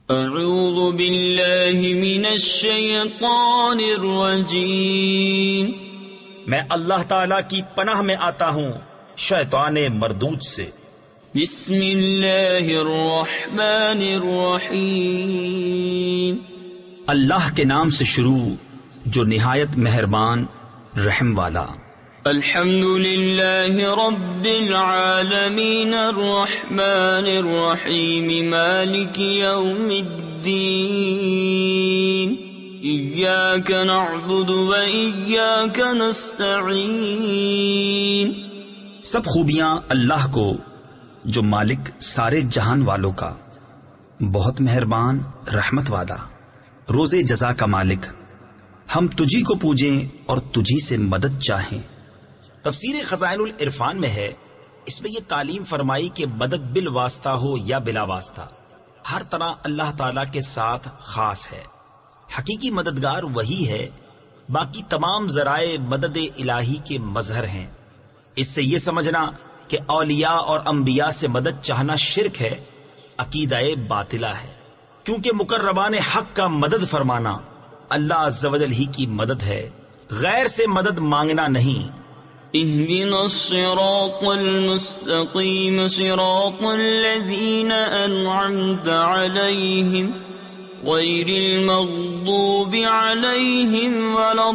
اعوذ باللہ من الشیطان الرجیم، میں اللہ تعالی کی پناہ میں آتا ہوں شیطان مردود سے۔ بسم اللہ الرحمن الرحیم، اللہ کے نام سے شروع جو نہایت مہربان رحم والا۔ الحمد للہ رب العالمین الرحمن الرحیم مالک یوم الدین، ایاک نعبد و ایاک نستعین۔ سب خوبیاں اللہ کو جو مالک سارے جہان والوں کا، بہت مہربان رحمت والا، روز جزا کا مالک، ہم تجھی کو پوجیں اور تجھی سے مدد چاہیں۔ تفسیر خزائن العرفان میں ہے، اس میں یہ تعلیم فرمائی کہ مدد بالواسطہ ہو یا بلا واسطہ، ہر طرح اللہ تعالی کے ساتھ خاص ہے۔ حقیقی مددگار وہی ہے، باقی تمام ذرائع مدد الہی کے مظہر ہیں۔ اس سے یہ سمجھنا کہ اولیاء اور انبیاء سے مدد چاہنا شرک ہے، عقیدہ باطلہ ہے، کیونکہ مقربان حق کا مدد فرمانا اللہ عز و جل ہی کی مدد ہے، غیر سے مدد مانگنا نہیں۔ اهدنا الصراط المستقيم صراط الذين أنعمت عليهم غير المغضوب عليهم ولا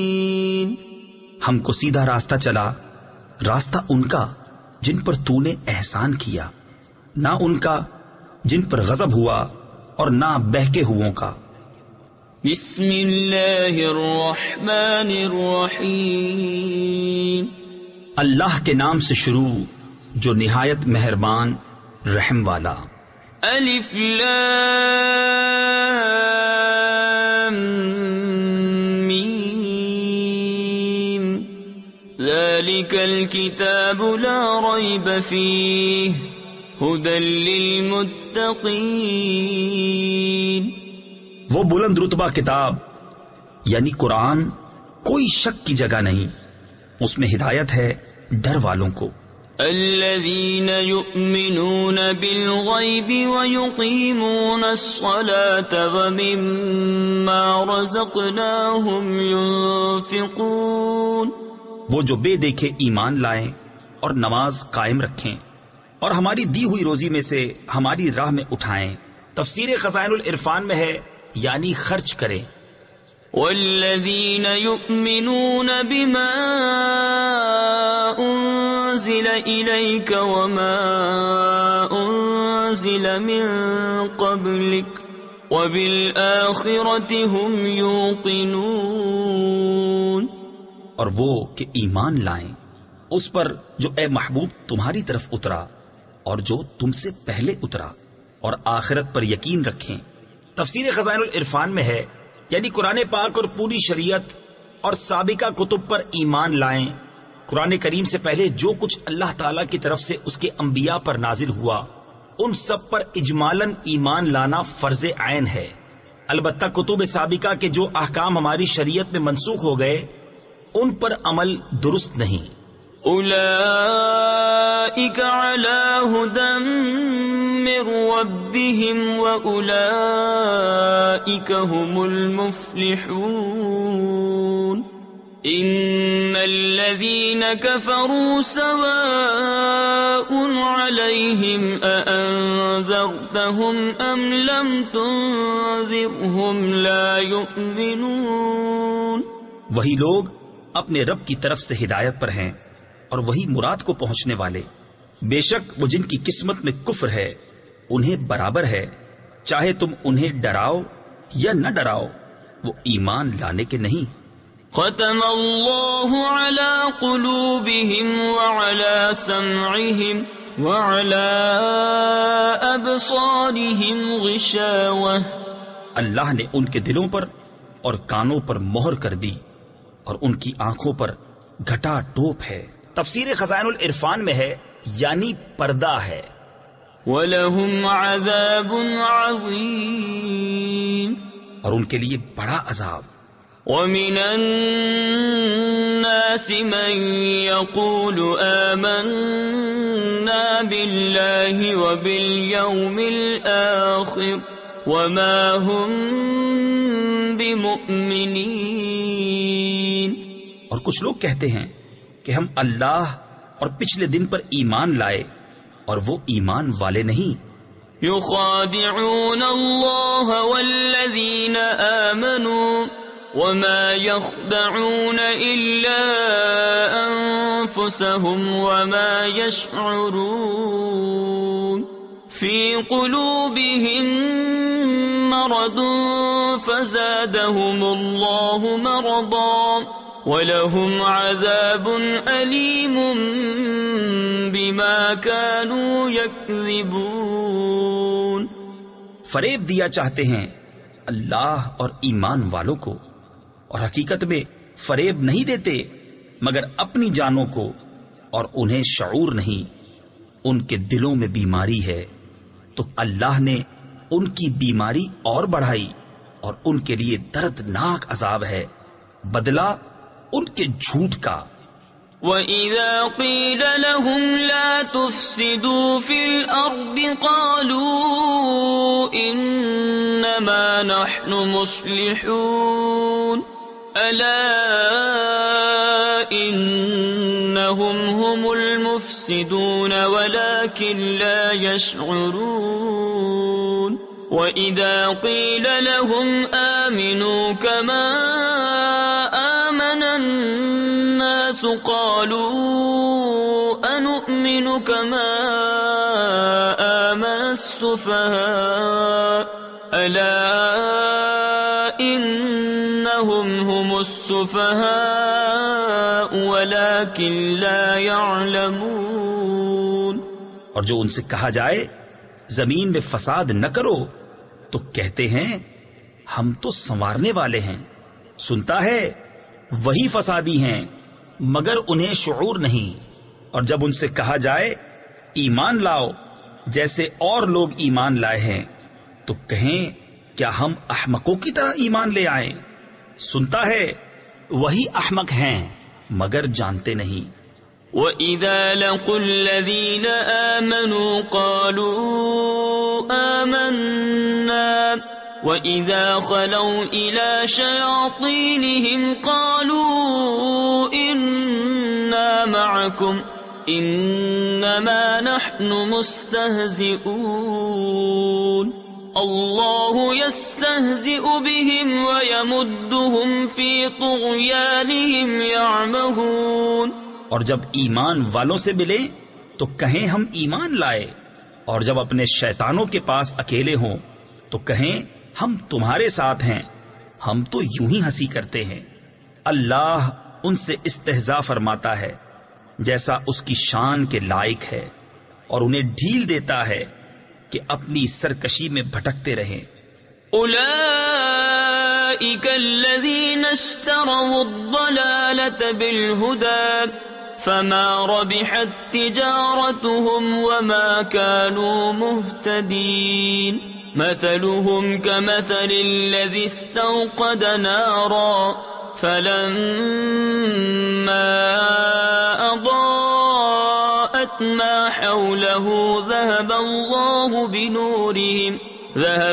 الضالين۔ ہم کو سیدھا راستہ چلا، راستہ ان کا جن پر تو نے احسان کیا، نہ ان کا جن پر غضب ہوا اور نہ بہکے ہووں کا۔ بسم اللہ الرحمن الرحیم، اللہ کے نام سے شروع جو نہایت مہربان رحم والا۔ الف لام میم، ذالک الکتاب لا ریب فیہ ہدی للمتقین۔ وہ بلند رتبہ کتاب یعنی قرآن کوئی شک کی جگہ نہیں، اس میں ہدایت ہے ڈر والوں کو۔ الذین یؤمنون بالغیب ویقیمون الصلاة ومما رزقناہم ینفقون۔ وہ جو بے دیکھے ایمان لائیں اور نماز قائم رکھیں اور ہماری دی ہوئی روزی میں سے ہماری راہ میں اٹھائیں۔ تفسیر خزائن العرفان میں ہے یعنی خرچ کریں۔ والذین یؤمنون بما انزل الیک وما انزل من قبلک وبالآخرۃ هم یوقنون۔ اور وہ کہ ایمان لائیں اس پر جو اے محبوب تمہاری طرف اترا اور جو تم سے پہلے اترا، اور آخرت پر یقین رکھیں۔ تفسیر خزائن العرفان میں ہے یعنی قرآن پاک اور پوری شریعت اور سابقہ کتب پر ایمان لائیں۔ قرآن کریم سے پہلے جو کچھ اللہ تعالی کی طرف سے اس کے انبیاء پر نازل ہوا، ان سب پر اجمالاً ایمان لانا فرض عین ہے۔ البتہ کتب سابقہ کے جو احکام ہماری شریعت میں منسوخ ہو گئے، ان پر عمل درست نہیں۔ اولئک علی ھدی من ربہم واولئک هم المفلحون۔ ان الذین کفروا سواء علیہم اانذرتہم ام لم تنذرہم لا یؤمنون۔ وہی لوگ اپنے رب کی طرف سے ہدایت پر ہیں اور وہی مراد کو پہنچنے والے۔ بے شک وہ جن کی قسمت میں کفر ہے انہیں برابر ہے، چاہے تم انہیں ڈراؤ یا نہ ڈراؤ، وہ ایمان لانے کے نہیں۔ ختم اللہ علی قلوبہم وعلی سمعہم وعلی ابصارہم غشاوہ۔ اللہ نے ان کے دلوں پر اور کانوں پر مہر کر دی اور ان کی آنکھوں پر گھٹا ٹوپ ہے۔ تفسیر خزائن العرفان میں ہے یعنی پردہ ہے۔ وَلَهُمْ عَذَابٌ عَظِيمٌ، اور ان کے لیے بڑا عذاب۔ ومن الناس من يقول آمنا بالله وباليوم الآخر وما هم بمؤمنين. اور کچھ لوگ کہتے ہیں کہ ہم اللہ اور پچھلے دن پر ایمان لائے، اور وہ ایمان والے نہیں. يخادعون الله والذين آمنوا وما يخدعون إلا أنفسهم وما يشعرون. في قلوبهم مرض فزادهم الله مرضا وَلَهُمْ عَذَابٌ أَلِيمٌ بِمَا كَانُوا يَكْذِبُونَ. فریب دیا چاہتے ہیں اللہ اور ایمان والوں کو، اور حقیقت میں فریب نہیں دیتے مگر اپنی جانوں کو، اور انہیں شعور نہیں. ان کے دلوں میں بیماری ہے تو اللہ نے ان کی بیماری اور بڑھائی، اور ان کے لیے دردناک عذاب ہے، بدلہ ان کے جھوٹ کا. وَإِذَا قِيلَ لَهُمْ لَا تُفْسِدُوا فِي الْأَرْضِ قَالُوا إِنَّمَا نَحْنُ مُصْلِحُونَ أَلَا إِنَّهُمْ هُمُ الْمُفْسِدُونَ وَلَكِنْ لَا يَشْعُرُونَ. وَإِذَا قِيلَ لَهُمْ آمِنُوا كَمَا الناس قالوا أنؤمن كما آمن السفهاء ألا إنهم هم السفهاء ولكن لا يعلمون. اور جو ان سے کہا جائے زمین میں فساد نہ کرو تو کہتے ہیں ہم تو سنوارنے والے ہیں. سنتا ہے وہی فسادی ہیں مگر انہیں شعور نہیں. اور جب ان سے کہا جائے ایمان لاؤ جیسے اور لوگ ایمان لائے ہیں تو کہیں کیا ہم احمقوں کی طرح ایمان لے آئیں. سنتا ہے وہی احمق ہیں مگر جانتے نہیں. وَإِذَا لَقُوا الَّذِينَ آمَنُوا قَالُوا آمَنَّا وَإِذَا خَلَوْا إِلَى شَيَاطِينِهِمْ قَالُوا إِنَّا مَعَكُمْ إِنَّمَا نَحْنُ مُسْتَهْزِئُونَ. اللَّهُ يَسْتَهْزِئُ بِهِمْ وَيَمُدُّهُمْ فِي طُغْيَانِهِمْ يَعْمَهُونَ. اور جب ایمان والوں سے ملے تو کہیں ہم ایمان لائے، اور جب اپنے شیطانوں کے پاس اکیلے ہوں تو کہیں ہم تمہارے ساتھ ہیں، ہم تو یوں ہی ہنسی کرتے ہیں. اللہ ان سے استہزاء فرماتا ہے جیسا اس کی شان کے لائق ہے، اور انہیں ڈھیل دیتا ہے کہ اپنی سرکشی میں بھٹکتے رہیں. اولئک الذین اشتروا الضلالة بالہدى فما ربحت تجارتهم وما كانوا مهتدین. مثلهم كمثل الذي استوقد نارا فلما أضاءت ما حوله ذهب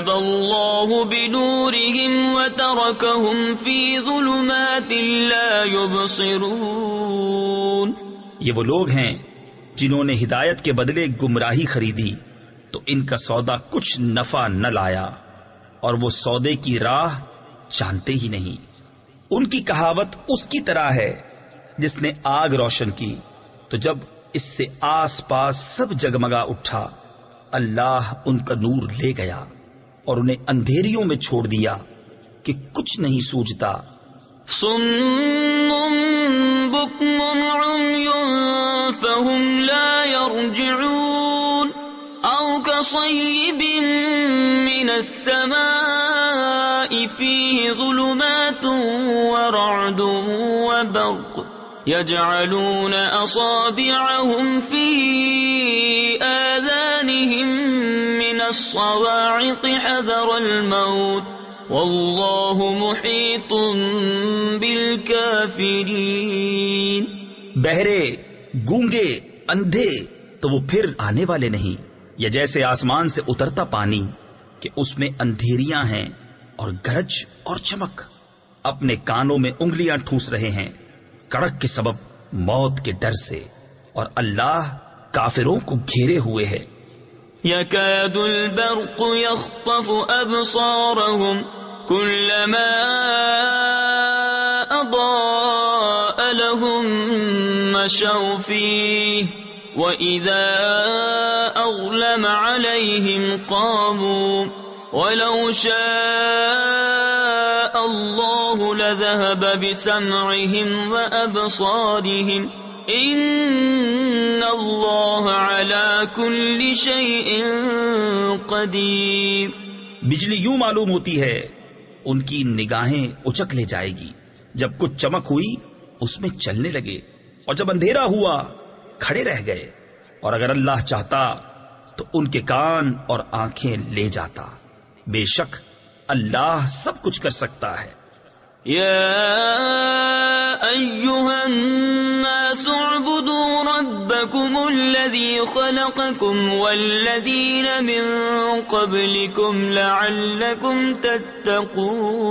الله بنورهم وتركهم في ظلمات لا يبصرون. یہ وہ لوگ ہیں جنہوں نے ہدایت کے بدلے گمراہی خریدی تو ان کا سودا کچھ نفع نہ لایا، اور وہ سودے کی راہ جانتے ہی نہیں. ان کی کہاوت اس کی طرح ہے جس نے آگ روشن کی تو جب اس سے آس پاس سب جگمگا اٹھا اللہ ان کا نور لے گیا اور انہیں اندھیریوں میں چھوڑ دیا کہ کچھ نہیں سوجھتا. صم بکم عمی فهم لا يرجعون او كصيب من السماء فيه ظلمات ورعد وبرق يجعلون أصابعهم في آذانهم من الصواعق حذر الموت واللہ محیط بالکافرین. بہرے، گونگے، اندھے تو وہ پھر آنے والے نہیں، یا جیسے آسمان سے اترتا پانی کہ اس میں اندھیریاں ہیں اور گرج اور چمک. اپنے کانوں میں انگلیاں ٹھوس رہے ہیں کڑک کے سبب موت کے ڈر سے، اور اللہ کافروں کو گھیرے ہوئے ہے. يكاد البرق يخطف أبصارهم كلما أضاء لهم مشوا فيه وإذا أظلم عليهم قاموا ولو شاء الله لذهب بسمعهم وأبصارهم ان اللہ علی کل شیء قدیر. بجلی یوں معلوم ہوتی ہے ان کی نگاہیں اچک لے جائے گی. جب کچھ چمک ہوئی اس میں چلنے لگے، اور جب اندھیرا ہوا کھڑے رہ گئے. اور اگر اللہ چاہتا تو ان کے کان اور آنکھیں لے جاتا. بے شک اللہ سب کچھ کر سکتا ہے. یا ایھا الناس اعبدوا ربکم الذی خلقکم والذین من قبلکم لعلکم تتقون.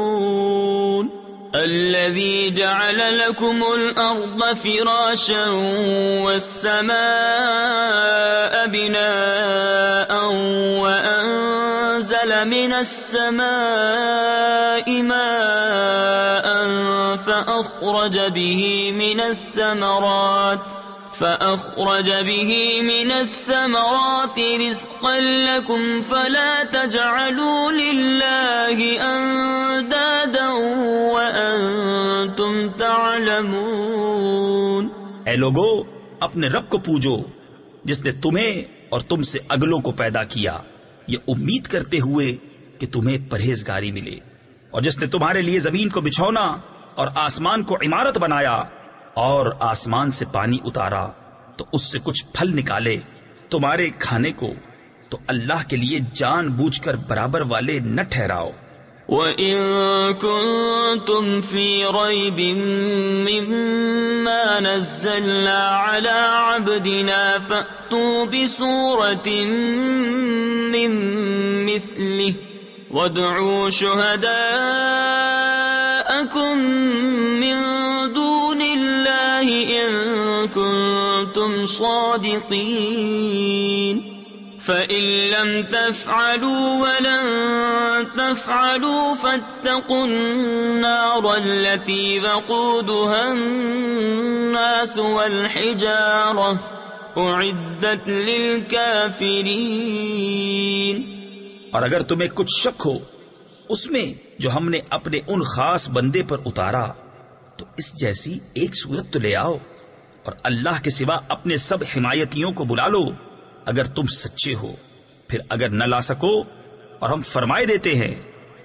الذي جعل لكم الأرض فراشا والسماء بناء وأنزل من السماء ماء فأخرج به من الثمرات رزقا لكم فلا تجعلوا لله أندادا وأنتم تعلمون. اے لوگو، اپنے رب کو پوجو جس نے تمہیں اور تم سے اگلوں کو پیدا کیا، یہ امید کرتے ہوئے کہ تمہیں پرہیزگاری ملے، اور جس نے تمہارے لیے زمین کو بچھونا اور آسمان کو عمارت بنایا اور آسمان سے پانی اتارا تو اس سے کچھ پھل نکالے تمہارے کھانے کو، تو اللہ کے لیے جان بوجھ کر برابر والے نہ ٹھہراؤ. وَإِن كُنتُمْ فِي رَيْبٍ مِّمَّا نَزَّلْنَا عَلَىٰ عَبْدِنَا فَأْتُوا بِسُورَةٍ مِّن مِّثْلِهِ وَادْعُوا شُهَدَاءَكُم مِّن دُونِ اللَّهِ إِن كُنتُمْ صَادِقِينَ. فَإِن لَّمْ تَفْعَلُوا وَلَن تَفْعَلُوا فَاتَّقُوا النَّارَ الَّتِي وَقُودُهَا النَّاسُ وَالْحِجَارَةُ أُعِدَّتْ لِلْكَافِرِينَ. اور اگر تمہیں کچھ شک ہو اس میں جو ہم نے اپنے ان خاص بندے پر اتارا تو اس جیسی ایک صورت تو لے آؤ، اور اللہ کے سوا اپنے سب حمایتیوں کو بلا لو اگر تم سچے ہو. پھر اگر نہ لا سکو، اور ہم فرمائے دیتے ہیں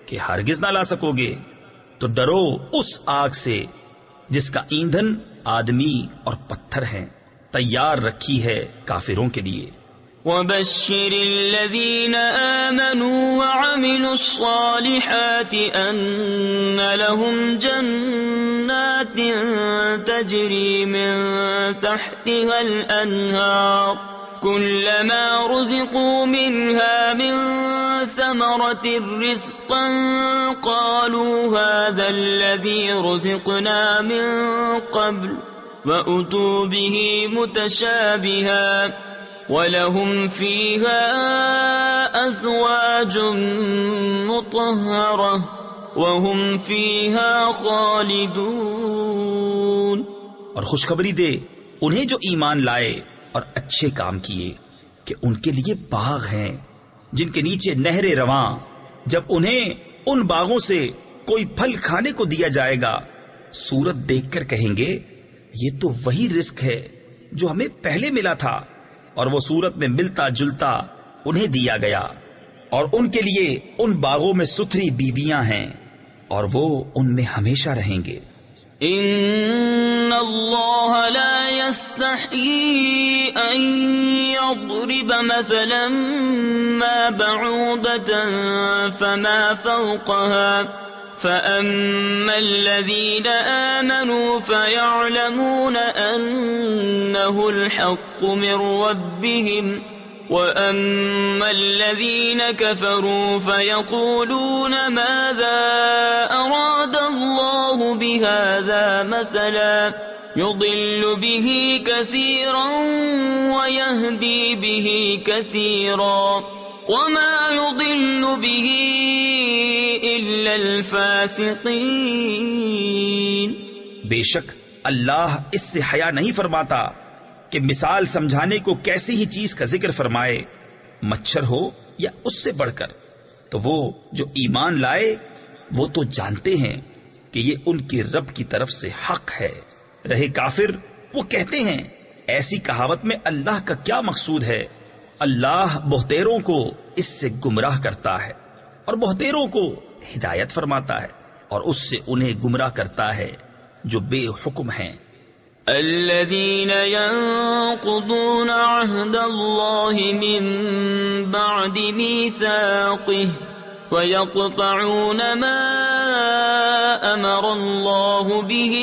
کہ ہرگز نہ لا سکو گے، تو ڈرو اس آگ سے جس کا ایندھن آدمی اور پتھر ہیں، تیار رکھی ہے کافروں کے لیے. وَبَشِّرِ الَّذِينَ آمَنُوا وَعَمِلُوا الصَّالِحَاتِ أَنَّ لَهُمْ جَنَّاتٍ تَجْرِي مِن تَحْتِهَا الْأَنْهَارُ كُلَّمَا رُزِقُوا مِنْهَا مِن ثَمَرَةٍ رِزْقًا قَالُوا هَذَا الَّذِي رُزِقْنَا مِن قَبْلُ وَأُتُوا بِهِ مُتَشَابِهًا وَلَهُمْ فِيهَا أَزْوَاجٌ مُطَهَّرَةٌ وَهُمْ فِيهَا خَالِدُونَ. اور خوشخبری دے انہیں جو ایمان لائے اور اچھے کام کیے کہ ان کے لیے باغ ہیں جن کے نیچے نہریں رواں. جب انہیں ان باغوں سے کوئی پھل کھانے کو دیا جائے گا، صورت دیکھ کر کہیں گے یہ تو وہی رزق ہے جو ہمیں پہلے ملا تھا، اور وہ صورت میں ملتا جلتا انہیں دیا گیا. اور ان کے لیے ان باغوں میں ستھری بیویاں ہیں اور وہ ان میں ہمیشہ رہیں گے. ان اللہ لا يستحيي أن يضرب مثلا ما بعوضة فما فوقها فأما الذين آمنوا فيعلمون أنه الحق من ربهم وأما الذين كفروا فيقولون ماذا أراد الله بهذا مثلا يضل به كثيرا ويهدي به كثيرا وما يضل به إلا الفاسقين. بے شک اللہ اس سے حیا نہیں فرماتا کہ مثال سمجھانے کو کیسی ہی چیز کا ذکر فرمائے، مچھر ہو یا اس سے بڑھ کر. تو وہ جو ایمان لائے وہ تو جانتے ہیں کہ یہ ان کے رب کی طرف سے حق ہے. رہے کافر وہ کہتے ہیں ایسی کہاوت میں اللہ کا کیا مقصود ہے. اللہ بہتیروں کو اس سے گمراہ کرتا ہے اور بہتیروں کو ہدایت فرماتا ہے اور اس سے انہیں گمراہ کرتا ہے جو بے حکم ہیں. الذين ينقضون عهد الله من بعد ميثاقه ويقطعون ما أمر الله به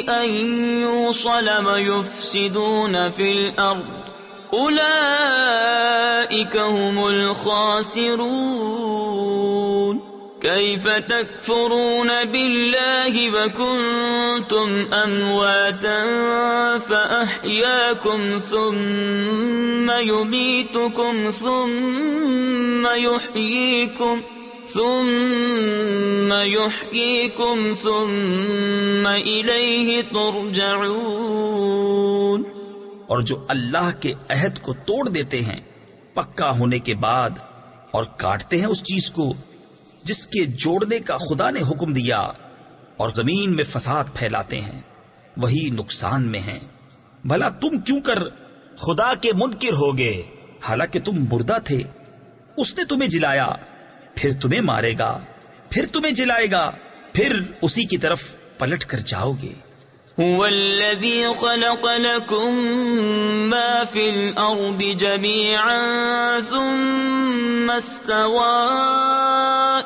أن يوصل ويفسدون في الأرض أولئك هم الخاسرون. كيف تكفرون بالله وكنتم أمواتا فأحياكم ثم يميتكم ثم يحييكم ثم إليه ترجعون. اور جو اللہ کے عہد کو توڑ دیتے ہیں پکا ہونے کے بعد اور کاٹتے ہیں اس چیز کو جس کے جوڑنے کا خدا نے حکم دیا اور زمین میں فساد پھیلاتے ہیں، وہی نقصان میں ہیں. بھلا تم کیوں کر خدا کے منکر ہوگے حالانکہ تم مردہ تھے؟ اس نے تمہیں جلایا، پھر تمہیں مارے گا، پھر تمہیں جلائے گا، پھر اسی کی طرف پلٹ کر جاؤ گے. هو الذي خلق لكم ما في الأرض جميعا ثم استوى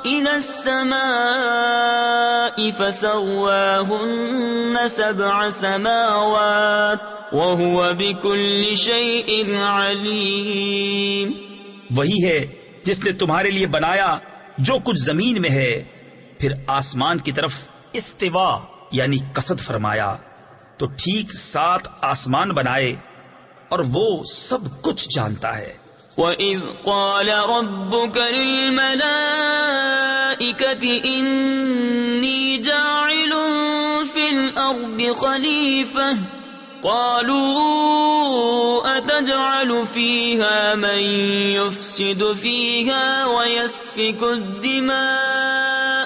إلى السماء فسواهن 7 سماوات وهو بكل شيء عليم. وہی ہے جس نے تمہارے لیے بنایا جو کچھ زمین میں ہے، پھر آسمان کی طرف استوا یعنی قصد فرمایا تو ٹھیک 7 آسمان بنائے اور وہ سب کچھ جانتا ہے. وَإِذْ قَالَ رَبُّكَ لِلْمَلَائِكَةِ إِنِّي جَاعِلٌ فِي الْأَرْضِ خَلِيفَةً قَالُوا أَتَجْعَلُ فِيهَا مَن يُفْسِدُ فِيهَا وَيَسْفِكُ الدِّمَاءَ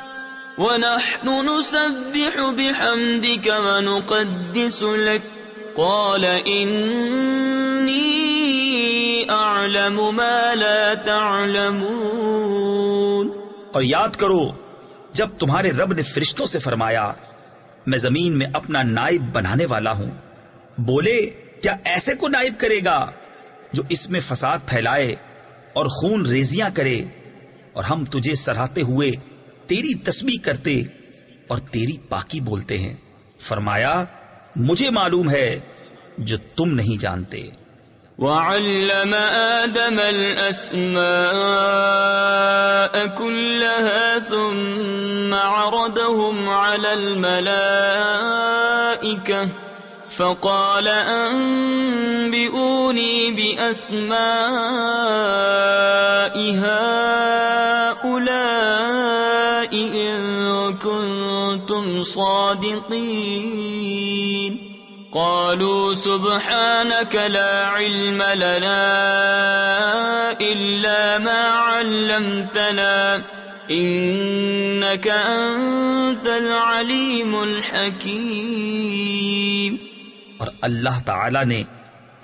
وَنَحْنُ نُسَبِّحُ بِحَمْدِكَ وَنُقَدِّسُ لَكَ قَالَ إِنِّي أَعْلَمُ مَا لَا تَعْلَمُونَ. اور یاد کرو جب تمہارے رب نے فرشتوں سے فرمایا میں زمین میں اپنا نائب بنانے والا ہوں. بولے کیا ایسے کو نائب کرے گا جو اس میں فساد پھیلائے اور خون ریزیاں کرے، اور ہم تجھے سراہتے ہوئے تیری تسبیح کرتے اور تیری پاکی بولتے ہیں. فرمایا مجھے معلوم ہے جو تم نہیں جانتے. وَعَلَّمَ آدَمَ الْأَسْمَاءَ كُلَّهَا ثُمَّ عَرَضَهُمْ عَلَى الْمَلَائِكَةِ فَقَالَ أَنبِئُونِي بِأَسْمَاءِ هَؤُلَاءِ إِن كُنتُمْ صَادِقِينَ. قَالُوا سُبْحَانَكَ لَا عِلْمَ لَنَا إِلَّا مَا عَلَّمْتَنَا إِنَّكَ أَنتَ الْعَلِيمُ الْحَكِيمُ. اور اللہ تعالی نے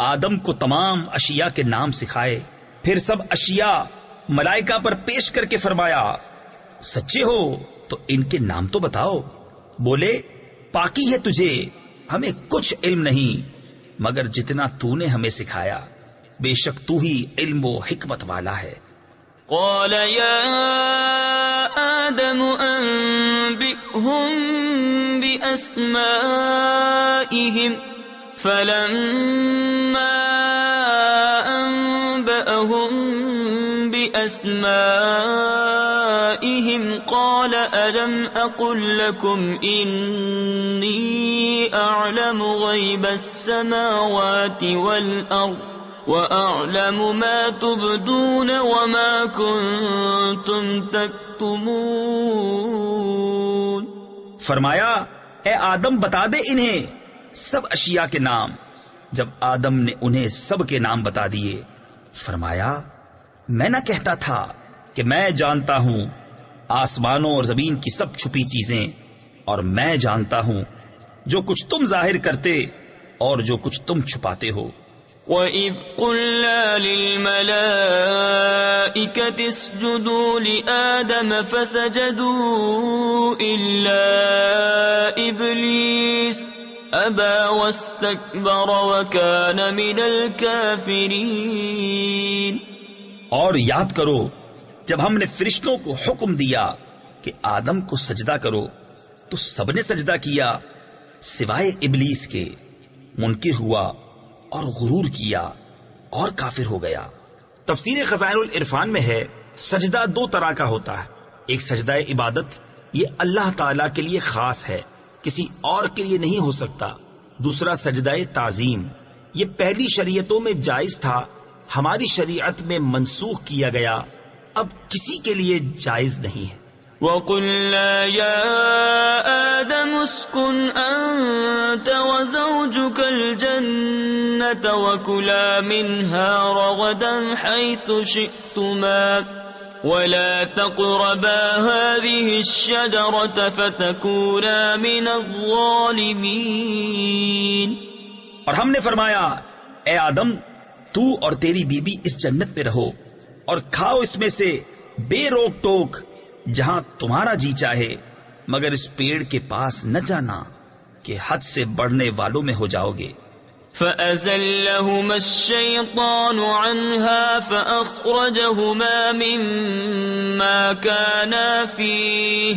آدم کو تمام اشیاء کے نام سکھائے، پھر سب اشیاء ملائکہ پر پیش کر کے فرمایا سچے ہو تو ان کے نام تو بتاؤ. بولے پاکی ہے تجھے، ہمیں کچھ علم نہیں مگر جتنا تو نے ہمیں سکھایا، بے شک تو ہی علم و حکمت والا ہے۔ قال يا آدم أنبئهم بأسمائهم فلما أنبأهم بأسمائهم قال ألم أقل لكم إني أعلم غيب السماوات والأرض وَأَعْلَمُ مَا تُبْدُونَ وَمَا كُنْتُمْ تَكْتُمُونَ۔ فرمایا اے آدم بتا دے انہیں سب اشیاء کے نام۔ جب آدم نے انہیں سب کے نام بتا دیے، فرمایا میں نہ کہتا تھا کہ میں جانتا ہوں آسمانوں اور زمین کی سب چھپی چیزیں، اور میں جانتا ہوں جو کچھ تم ظاہر کرتے اور جو کچھ تم چھپاتے ہو۔ وَإِذْ قُلْنَا لِلْمَلَائِكَةِ اسْجُدُوا لِآدَمَ فَسَجَدُوا إِلَّا إِبْلِيسَ أَبَى وَاسْتَكْبَرَ وَكَانَ مِنَ الْكَافِرِينَ۔ اور یاد کرو جب ہم نے فرشتوں کو حکم دیا کہ آدم کو سجدہ کرو تو سب نے سجدہ کیا سوائے ابلیس کے، منکر ہوا اور غرور کیا اور کافر ہو گیا۔ تفسیر خزائن العرفان میں ہے سجدہ دو طرح کا ہوتا ہے، ایک سجدہ عبادت، یہ اللہ تعالی کے لیے خاص ہے، کسی اور کے لیے نہیں ہو سکتا۔ دوسرا سجدہ تعظیم، یہ پہلی شریعتوں میں جائز تھا، ہماری شریعت میں منسوخ کیا گیا، اب کسی کے لیے جائز نہیں ہے۔ وَقُلْنَا يَا آدَمُ اسْكُنْ أَنْتَ وَزَوْجُكَ الْجَنَّةَ وَكُلَا مِنْهَا رَغَدًا حَيْثُ شِئْتُمَا وَلَا تَقْرَبَا هَذِهِ الشَّجَرَةَ فَتَكُونَا مِنَ الظَّالِمِينَ۔ اور ہم نے فرمایا اے آدم تو اور تیری بیوی اس جنت میں رہو اور کھاؤ اس میں سے بے روک ٹوک جہاں تمہارا جی چاہے، مگر اس پیڑ کے پاس نہ جانا کہ حد سے بڑھنے والوں میں ہو جاؤ گے۔ فَأَزَلَّهُمَا الشَّيْطَانُ عَنْهَا فَأَخْرَجَهُمَا مِمَّا كَانَا فِيهِ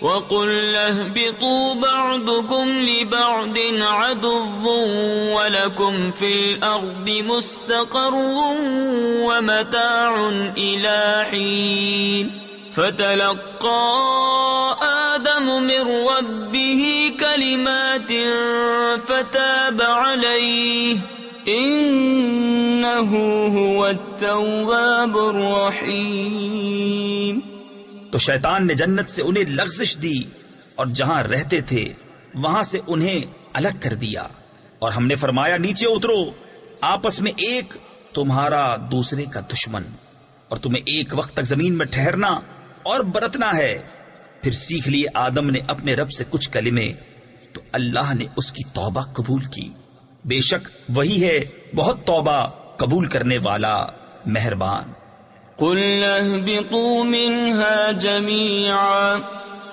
وَقُلْنَا اهْبِطُوا بَعْضُكُمْ لِبَعْضٍ عَدُوٌّ وَلَكُمْ فِي الْأَرْضِ مُسْتَقَرٌّ وَمَتَاعٌ إِلَى حِينٍ۔ فَتَلَقَّى آدَمُ مِنْ رَبِّهِ كَلِمَاتٍ فَتَابَ عَلَيْهِ إِنَّهُ هُوَ التَّوَّابُ الرَّحِيمُ۔ تو شیطان نے جنت سے انہیں لغزش دی اور جہاں رہتے تھے وہاں سے انہیں الگ کر دیا، اور ہم نے فرمایا نیچے اترو، آپس میں ایک تمہارا دوسرے کا دشمن، اور تمہیں ایک وقت تک زمین میں ٹھہرنا اور برتنا ہے۔ پھر سیکھ لیے آدم نے اپنے رب سے کچھ کلمے تو اللہ نے اس کی توبہ قبول کی، بے شک وہی ہے بہت توبہ قبول کرنے والا مہربان۔ قُلْنَا اهْبِطُوا مِنْهَا جَمِيعًا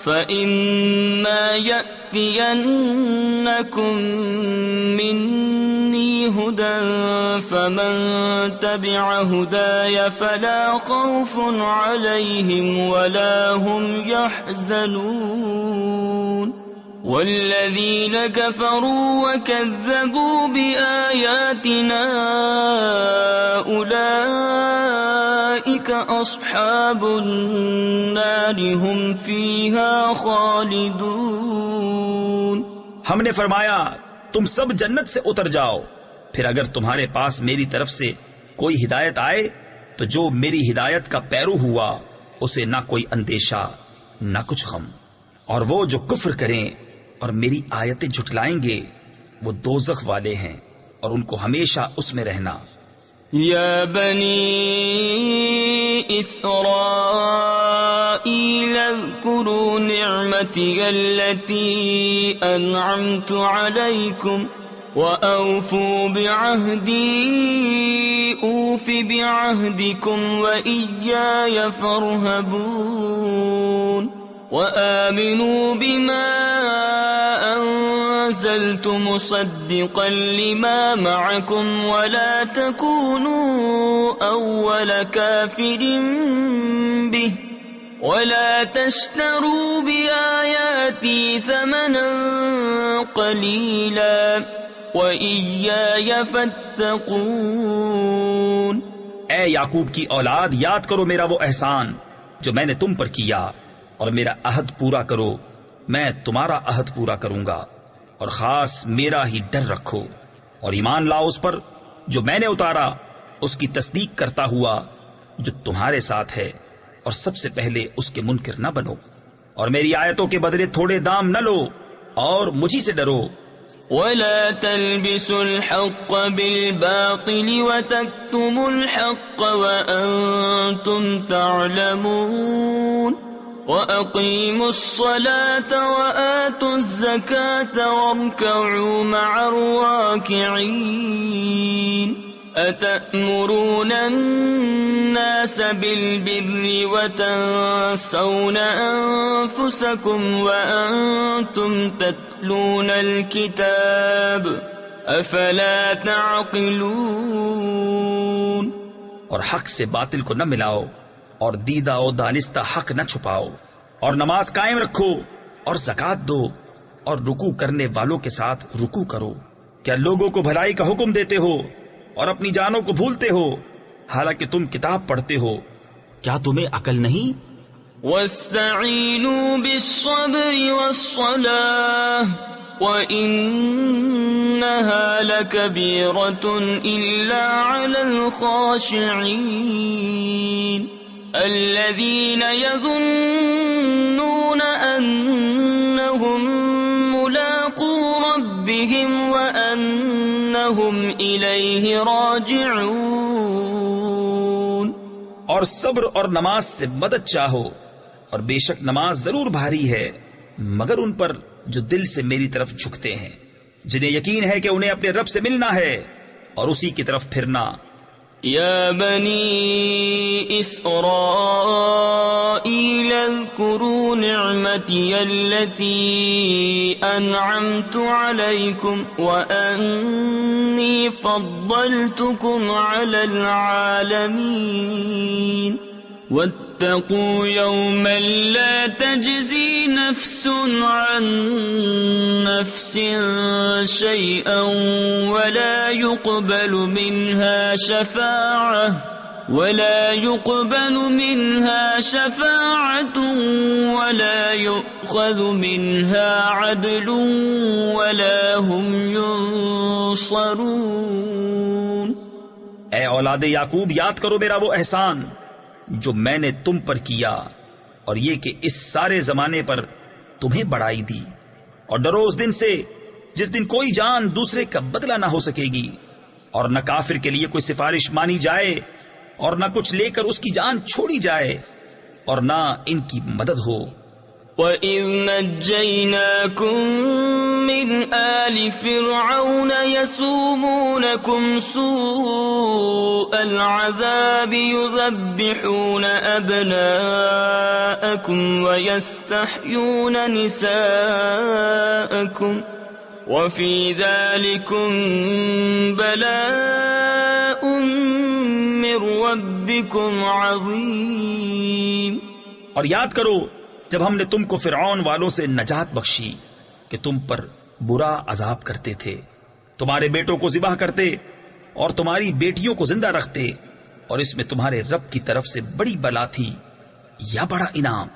فَإِمَّا يَأْتِيَنَّكُمْ مِنِّي هُدًى فَمَنْ تَبِعَ هُدَايَ فَلَا خَوْفٌ عَلَيْهِمْ وَلَا هُمْ يَحْزَنُونَ وَالَّذِينَ كَفَرُوا وَكَذَّبُوا بِآيَاتِنَا أُولَئِكَ أَصْحَابُ النَّارِ هُمْ فِيهَا خَالِدُونَ۔ ہم نے فرمایا تم سب جنت سے اتر جاؤ، پھر اگر تمہارے پاس میری طرف سے کوئی ہدایت آئے تو جو میری ہدایت کا پیرو ہوا اسے نہ کوئی اندیشہ نہ کچھ غم، اور وہ جو کفر کریں اور میری آیتیں جھٹلائیں گے وہ دوزخ والے ہیں اور ان کو ہمیشہ اس میں رہنا۔ یا بنی اسرائیل اذکروا نعمتی التي انعمت علیکم وَأَوْفُوا بِعَهْدِي أُوفِ بِعَهْدِكُمْ وَإِيَّايَ فَارْهَبُونِ وَآمِنُوا بِمَا أنزلت مصدقا لما معكم ولا تكونوا أول كافر به ولا تشتروا بآياتي ثمنا قليلا وإياي فاتقون۔ اے یعقوب کی اولاد، یاد کرو میرا وہ احسان جو میں نے تم پر کیا، اور میرا عہد پورا کرو، میں تمہارا عہد پورا کروں گا، اور خاص میرا ہی ڈر رکھو، اور ایمان لاؤ اس پر جو میں نے اتارا، اس کی تصدیق کرتا ہوا جو تمہارے ساتھ ہے، اور سب سے پہلے اس کے منکر نہ بنو، اور میری آیتوں کے بدلے تھوڑے دام نہ لو، اور مجھی سے ڈرو۔ ولا تلبسوا الحق بالباطل وتكتموا الحق وأنتم تعلمون وأقيموا الصلاة وآتوا الزكاة واركعوا مع الراكعين أتأمرون الناس بالبر وتنسون أنفسكم وأنتم تتلون الكتاب أفلا تعقلون۔ اور حق سے باطل کو نہ ملاؤ، اور دیدہ و دانستہ حق نہ چھپاؤ، اور نماز قائم رکھو، اور زکوٰۃ دو، اور رکوع کرنے والوں کے ساتھ رکوع کرو۔ کیا لوگوں کو بھلائی کا حکم دیتے ہو اور اپنی جانوں کو بھولتے ہو، حالانکہ تم کتاب پڑھتے ہو؟ کیا تمہیں عقل نہیں؟ وَاسْتَعِينُوا بِالصَّبْرِ وَالصَّلَاةِ وَإِنَّهَا لَكَبِيرَةٌ إِلَّا عَلَى الْخَاشِعِينَ الَّذِينَ يَظُنُّونَ أَنَّهُمْ مُلَاقُو رَبِّهِمْ وَأَنَّهُمْ إِلَيْهِ رَاجِعُونَ۔ اور صبر اور نماز سے مدد چاہو، اور بے شک نماز ضرور بھاری ہے مگر ان پر جو دل سے میری طرف جھکتے ہیں، جنہیں یقین ہے کہ انہیں اپنے رب سے ملنا ہے اور اسی کی طرف پھرنا۔ یا بنی اسرائیل اذکروا نعمتی التي انعمت علیکم وانی فضلتکم علی العالمین واتقوا يوما لا تجزي نفس عن نفس شيئا ولا يقبل منها شفاعة ولا يؤخذ منها عدل ولا هم ينصرون۔ اے اولاد یعقوب، یاد کرو میرا وہ احسان جو میں نے تم پر کیا، اور یہ کہ اس سارے زمانے پر تمہیں بڑائی دی، اور ڈرو اس دن سے جس دن کوئی جان دوسرے کا بدلہ نہ ہو سکے گی، اور نہ کافر کے لیے کوئی سفارش مانی جائے، اور نہ کچھ لے کر اس کی جان چھوڑی جائے، اور نہ ان کی مدد ہو۔ وَإِذْ نَجَّيْنَاكُمْ مِنْ آلِ فِرْعَوْنَ يَسُومُونَكُمْ سُوءَ الْعَذَابِ يُذَبِّحُونَ أَبْنَاءَكُمْ وَيَسْتَحْيُونَ نِسَاءَكُمْ وَفِي ذَلِكُمْ بَلَاءٌ مِّن رَبِّكُمْ عَظِيمٌ۔ اور یاد کرو جب ہم نے تم کو فرعون والوں سے نجات بخشی کہ تم پر برا عذاب کرتے تھے، تمہارے بیٹوں کو ذبح کرتے اور تمہاری بیٹیوں کو زندہ رکھتے، اور اس میں تمہارے رب کی طرف سے بڑی بلا تھی یا بڑا انعام۔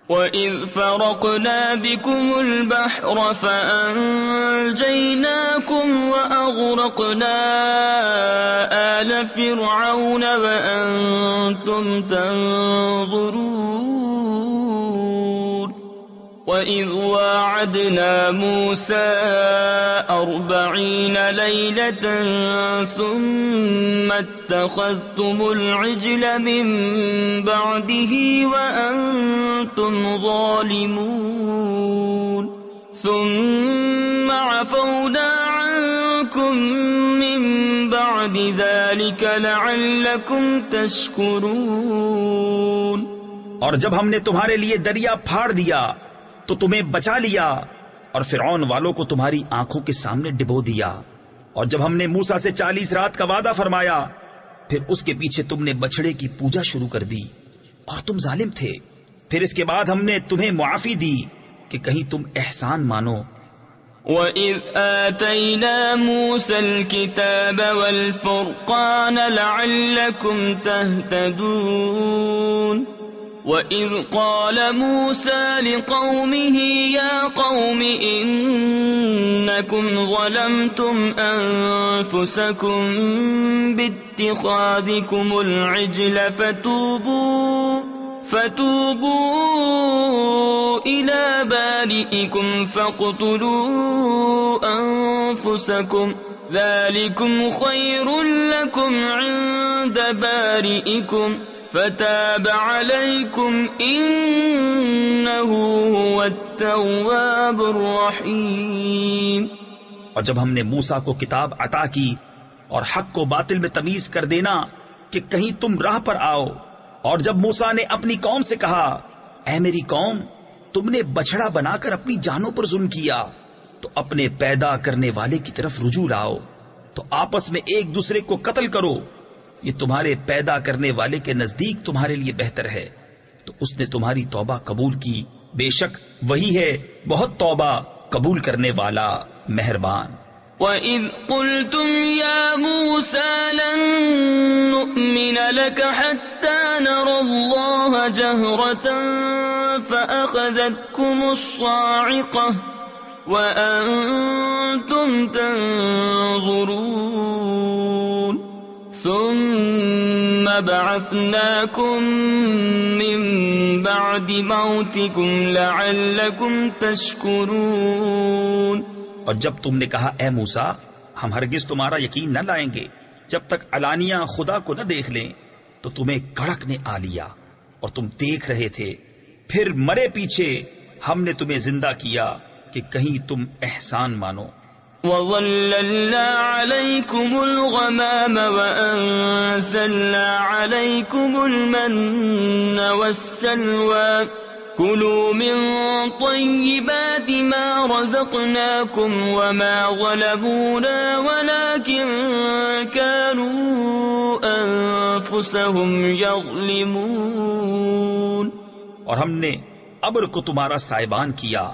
وَإِذْ فَرَقْنَا بِكُمُ الْبَحْرَ فَأَنْجَيْنَاكُمْ وَأَغْرَقْنَا آلَ فِرْعَوْنَ وَأَنْتُمْ تَنْظُرُونَ۔ وَإِذْ وَاعَدْنَا مُوسَىٰ 40 لَيْلَةً ثُمَّ اتَّخَذْتُمُ الْعِجْلَ مِن بَعْدِهِ وَأَنْتُمْ ظَالِمُونَ ثُمَّ عَفَوْنَا عَنْكُمْ مِن بَعْدِ ذَلِكَ لَعَلَّكُمْ تَشْكُرُونَ۔ اور جب ہم نے تمہارے لیے دریا پھاڑ دیا تو تمہیں بچا لیا، اور فرعون والوں کو تمہاری آنکھوں کے سامنے ڈبو دیا. اور جب ہم نے موسیٰ سے 40 رات کا وعدہ فرمایا پھر اس کے پیچھے تم نے بچڑے کی پوجا شروع کر دی اور تم ظالم تھے. پھر اس کے بعد ہم نے تمہیں معافی دی کہ کہیں تم احسان مانو. وَإِذْ آتَيْنَا مُوسَى الْكِتَابَ وَالْفُرْقَانَ لَعَلَّكُمْ تَهْتَدُونَ وَإِذْ قَالَ مُوسَى لِقَوْمِهِ يَا قَوْمِ إِنَّكُمْ ظَلَمْتُمْ أَنفُسَكُمْ بِاتِّخَاذِكُمُ الْعِجْلَ فتوبوا إلى بارئكم فاقتلوا أنفسكم ذلكم خير لكم عند بارئكم فتاب عليكم إنه هو التواب الرحيم. اور جب ہم نے موسیٰ کو کتاب عطا کی اور حق کو باطل میں تمیز کر دینا کہ کہیں تم راہ پر آؤ، اور جب موسیٰ نے اپنی قوم سے کہا اے میری قوم تم نے بچڑا بنا کر اپنی جانوں پر ظلم کیا تو اپنے پیدا کرنے والے کی طرف رجوع لاؤ، تو آپس میں ایک دوسرے کو قتل کرو، یہ تمہارے پیدا کرنے والے کے نزدیک تمہارے لیے بہتر ہے، تو اس نے تمہاری توبہ قبول کی، بے شک وہی ہے بہت توبہ قبول کرنے والا مہربان. وَإِذْ قُلْتُمْ يَا مُوسَى لَن نُّؤْمِنَ لَكَ حَتَّى نَرَى اللَّهَ جَهْرَةً فَأَخَذَتْكُمُ الصَّاعِقَةُ وَأَنتُمْ تَنظُرُونَ ثُمَّ بَعَثْنَاكُم مِّن بَعْدِ مَوْتِكُمْ لَعَلَّكُمْ تَشْكُرُونَ. اور جب تم نے کہا اے موسیٰ ہم ہرگز تمہارا یقین نہ لائیں گے جب تک علانیہ خدا کو نہ دیکھ لیں، تو تمہیں کڑک نے آ لیا اور تم دیکھ رہے تھے، پھر مرے پیچھے ہم نے تمہیں زندہ کیا کہ کہیں تم احسان مانو. وَظَلَّلْنَا عَلَيْكُمُ الْغَمَامَ وَأَنزَلْنَا عَلَيْكُمُ الْمَنَّ وَالسَّلْوَىٰ كُلُوا مِن طَيِّبَاتِ مَا رَزَقْنَاكُمْ وَمَا ظَلَمُونَا وَلَٰكِن كَانُوا أَنفُسَهُمْ يَظْلِمُونَ. اور ہم نے ابر کو تمہارا سائبان کیا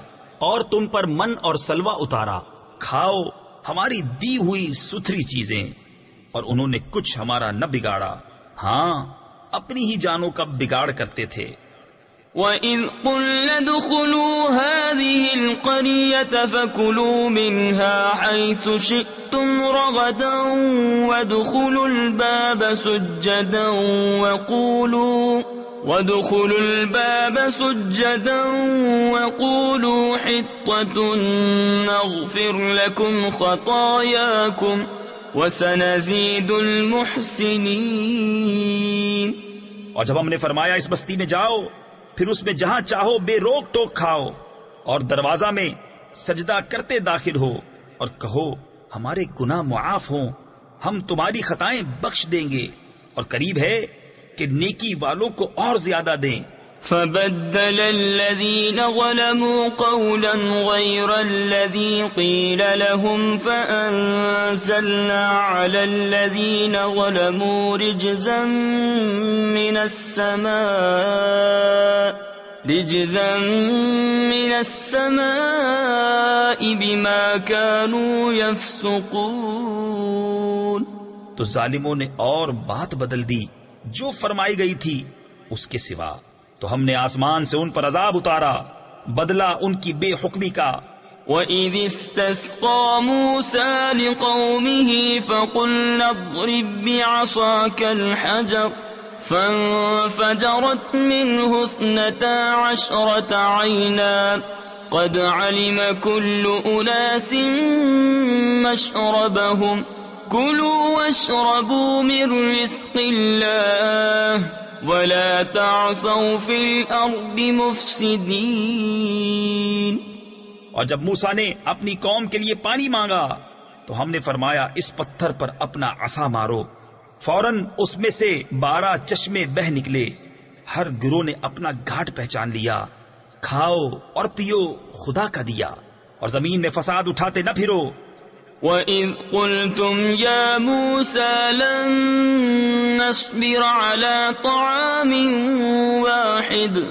اور تم پر من اور سلوہ اتارا، کھاؤ ہماری دی ہوئی ستھری چیزیں، اور انہوں نے کچھ ہمارا نہ بگاڑا، ہاں اپنی ہی جانوں کا بگاڑ کرتے تھے. وَإِذْ قُلْنَا ادْخُلُوا هَٰذِهِ الْقَرْيَةَ فَكُلُوا مِنْهَا حَيْثُ شِئْتُمْ رَغَدًا وَادْخُلُوا الْبَابَ سُجَّدًا وَقُولُوا حِطَّةٌ نَغْفِرْ لَكُمْ خَطَايَاكُمْ وَسَنَزِيدُ الْمُحْسِنِينَ. اور جب ہم نے فرمایا اس بستی میں جاؤ پھر اس میں جہاں چاہو بے روک ٹوک کھاؤ اور دروازہ میں سجدہ کرتے داخل ہو اور کہو ہمارے گناہ معاف ہوں، ہم تمہاری خطائیں بخش دیں گے، اور قریب ہے کہ نیکی والوں کو اور زیادہ دیں. فَبَدَّلَ الَّذِينَ ظَلَمُوا قَوْلًا غَيْرَ الَّذِي قِيلَ لَهُمْ فَأَنزَلْنَا عَلَى الَّذِينَ ظَلَمُوا رِجْزًا مِّنَ السَّمَاءِ بِمَا كَانُوا يَفْسُقُونَ. تو ظالموں نے اور بات بدل دی جو فرمائی گئی تھی اس کے سوا، تو ہم نے آسمان سے ان پر عذاب اتارا بدلہ ان کی بے حکمی کا. وَإِذِ اسْتَسْقَىٰ مُوسَىٰ لِقَوْمِهِ فَقُلْنَا اضْرِب بِّعَصَاكَ الْحَجَرَ فَانفَجَرَتْ مِنْهُ 12 عَيْنًا قَدْ عَلِمَ كُلُّ أُنَاسٍ مَّشْرَبَهُمْ كُلُوا وَاشْرَبُوا مِن رِّزْقِ اللَّهِ وَلَا تَعْثَوْا فِي الْأَرْضِ مُفْسِدِينَ. اور جب موسیٰ نے اپنی قوم کے لیے پانی مانگا تو ہم نے فرمایا اس پتھر پر اپنا عصا مارو، فوراً اس میں سے 12 چشمے بہ نکلے، ہر گروہ نے اپنا گھاٹ پہچان لیا. کھاؤ اور پیو خدا کا دیا، اور زمین میں فساد اٹھاتے نہ پھرو۔ وَإِذْ قُلْتُمْ يَا مُوسَى لَن نَّصْبِرَ عَلَىٰ طَعَامٍ وَاحِدٍ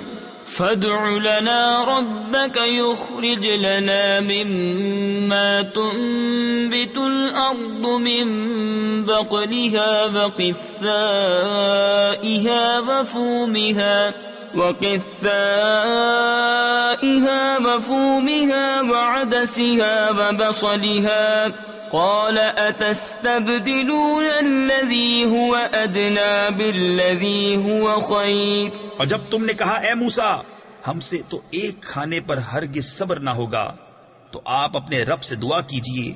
فَادْعُ لَنَا رَبَّكَ يُخْرِجْ لَنَا مِمَّا تُنبِتُ الْأَرْضُ مِن بَقْلِهَا وَقِثَّائِهَا وَفُومِهَا وَعَدَسِهَا وَبَصَلِهَا قَالَ أَتَسْتَبْدِلُونَ الَّذِي هُوَ أَدْنَىٰ بِالَّذِي هُوَ خَيْرٌ۔ اور جب تم نے کہا اے موسیٰ ہم سے تو ایک کھانے پر ہرگز صبر نہ ہوگا، تو آپ اپنے رب سے دعا کیجئے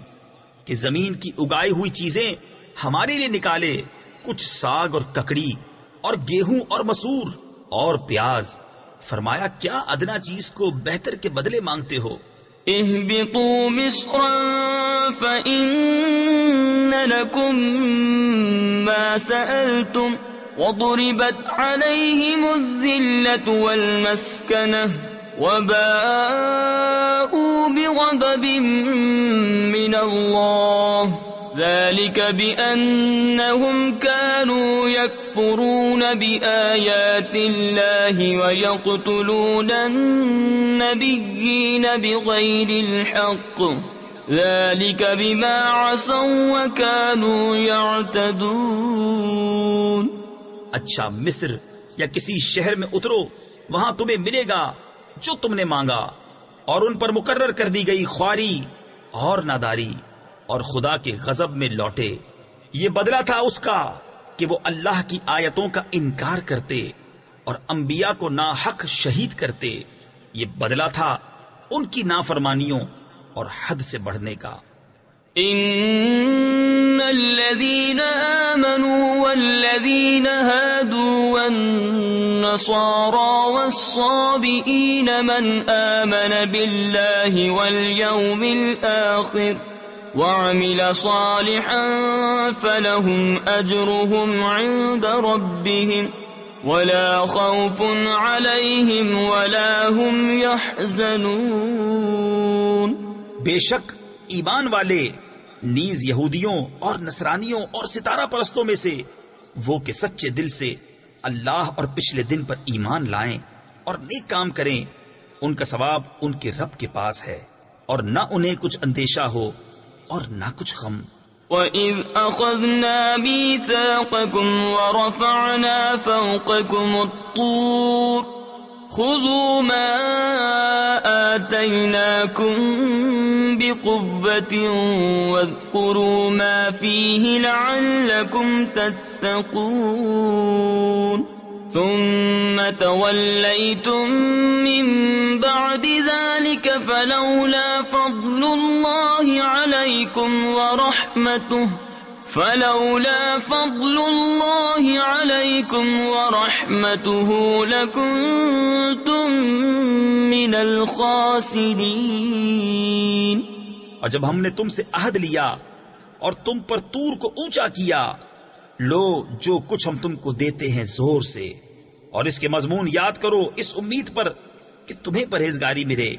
کہ زمین کی اگائی ہوئی چیزیں ہمارے لیے نکالے، کچھ ساگ اور ککڑی اور گیہوں اور مسور اور پیاز۔ فرمایا کیا ادنا چیز کو بہتر کے بدلے مانگتے ہو؟ اهبطوا مصرا فإن لكم ما سألتم وضربت عليهم الذلة والمسكنة وباءوا بغضب من الله ذلك بأنهم كانوا يكفرون بآيات الله ويقتلون النبيين بغير الحق ذلك بما عصوا وكانوا يعتدون۔ اچھا مصر یا کسی شہر میں اترو، وہاں تمہیں ملے گا جو تم نے مانگا، اور ان پر مقرر کر دی گئی خواری اور ناداری، اور خدا کے غضب میں لوٹے۔ یہ بدلہ تھا اس کا کہ وہ اللہ کی آیتوں کا انکار کرتے اور انبیاء کو ناحق شہید کرتے۔ یہ بدلہ تھا ان کی نافرمانیوں اور حد سے بڑھنے کا۔ ان الذين آمنوا والذين هادوا والنصارى والصابئين من آمن بالله واليوم الآخر وعمل صالحا فلهم أجرهم عند ربهم ولا خوف عليهم ولا هم يحزنون۔ بے شک ایمان والے نیز یہودیوں اور نصرانیوں اور ستارہ پرستوں میں سے وہ کہ سچے دل سے اللہ اور پچھلے دن پر ایمان لائیں اور نیک کام کریں، ان کا ثواب ان کے رب کے پاس ہے، اور نہ انہیں کچھ اندیشہ ہو اور نہ کچھ غم۔ وَإِذْ أَخَذْنَا مِيثَاقَكُمْ وَرَفَعْنَا فَوْقَكُمُ الطُّورَ خُذُوا مَا آتَيْنَاكُمْ بِقُوَّةٍ وَاذْكُرُوا مَا فِيهِ لَعَلَّكُمْ تَتَّقُونَ ثُمَّ تَوَلَّيْتُمْ مِنْ بَعْدِ ذَلِكَ فَلَوْلَا فَضْلُ اللَّهِ عَلَيْكُمْ وَرَحْمَتُهُ لَكُنْتُمْ مِنَ الْخَاسِرِينَ۔ اور جب ہم نے تم سے عہد لیا اور تم پر طور کو اونچا کیا، لو جو کچھ ہم تم کو دیتے ہیں زور سے، اور اس کے مضمون یاد کرو اس امید پر کہ تمہیں پرہیزگاری ملے،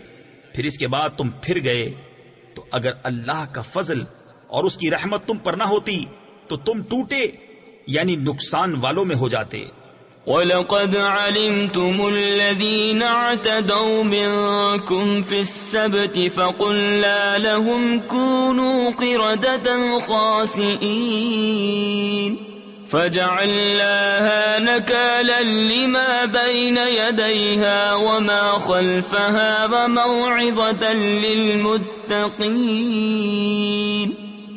پھر اس کے بعد تم پھر گئے، تو اگر اللہ کا فضل اور اس کی رحمت تم پر نہ ہوتی تو تم ٹوٹے یعنی نقصان والوں میں ہو جاتے۔ وَلَقَدْ عَلِمْتُمُ الَّذِينَ اعْتَدَوْا مِنْكُمْ فِي السَّبْتِ فَقُلْنَا لَهُمْ كُونُوا قِرَدَةً خَاسِئِينَ فَجَعَلْنَاهَا نَكَالًا لِمَا بَيْنَ يَدَيْهَا وَمَا خَلْفَهَا وَمَوْعِظَةً لِلْمُتَّقِينَ۔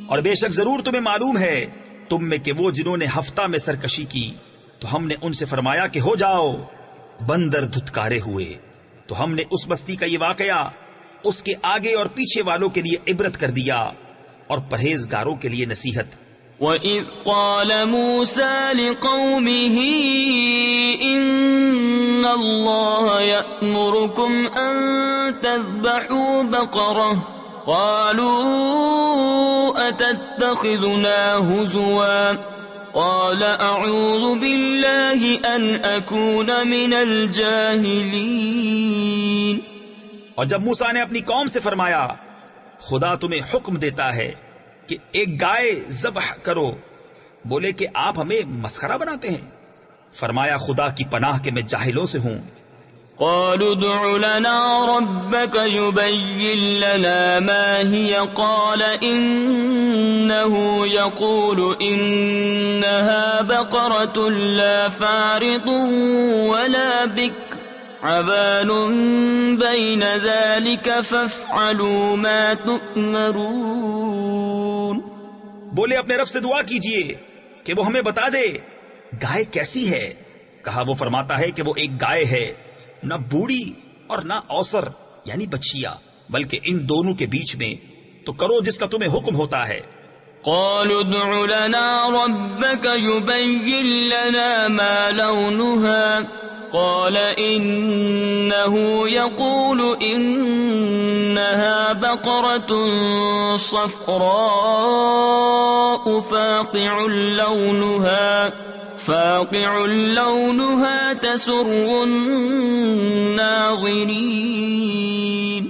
اور بے شک ضرور تمہیں معلوم ہے تم میں کہ وہ جنہوں نے ہفتہ میں سرکشی کی تو ہم نے ان سے فرمایا کہ ہو جاؤ، بندر دھتکارے ہوئے، تو ہم نے اس بستی کا یہ واقعہ اس کے آگے اور پیچھے والوں کے لیے عبرت کر دیا اور پرہیزگاروں کے لیے نصیحت۔ وَإِذْ قَالَ مُوسَى لِقَوْمِهِ إِنَّ اللَّهَ يَأْمُرُكُمْ أَن تَذْبَحُوا بَقَرَةً قَالُوا أَتَتَّخِذُنَا هُزُوًا قَالَ أَعُوذُ بِاللَّهِ أَنْ أَكُونَ مِنَ الْجَاهِلِينَ۔ اور جب موسیٰ نے اپنی قوم سے فرمایا خدا تمہیں حکم دیتا ہے کہ ایک گائے ذبح کرو، بولے کہ آپ ہمیں مسخرہ بناتے ہیں؟ فرمایا خدا کی پناہ کہ میں جاہلوں سے ہوں۔ قالوا ادع لنا ربك يبين لنا ما هي قال إنه يقول إنها بقرة لا فارض ولا بكر عبان بين ذلك فافعلوا ما تؤمرون۔ بولے اپنے رب سے دعا کیجئے کہ وہ ہمیں بتا دے گائے کیسی ہے۔ کہا وہ فرماتا ہے کہ وہ ایک گائے ہے، نہ بوڑھی اور نہ اوسر یعنی بچھیا، بلکہ ان دونوں کے بیچ میں، تو کرو جس کا تمہیں حکم ہوتا ہے۔ قالوا ادع لنا ربك يبين لنا ما لونها قال إنه يقول إنها بقرة صفراء فاقع لونها تسر الناظرين۔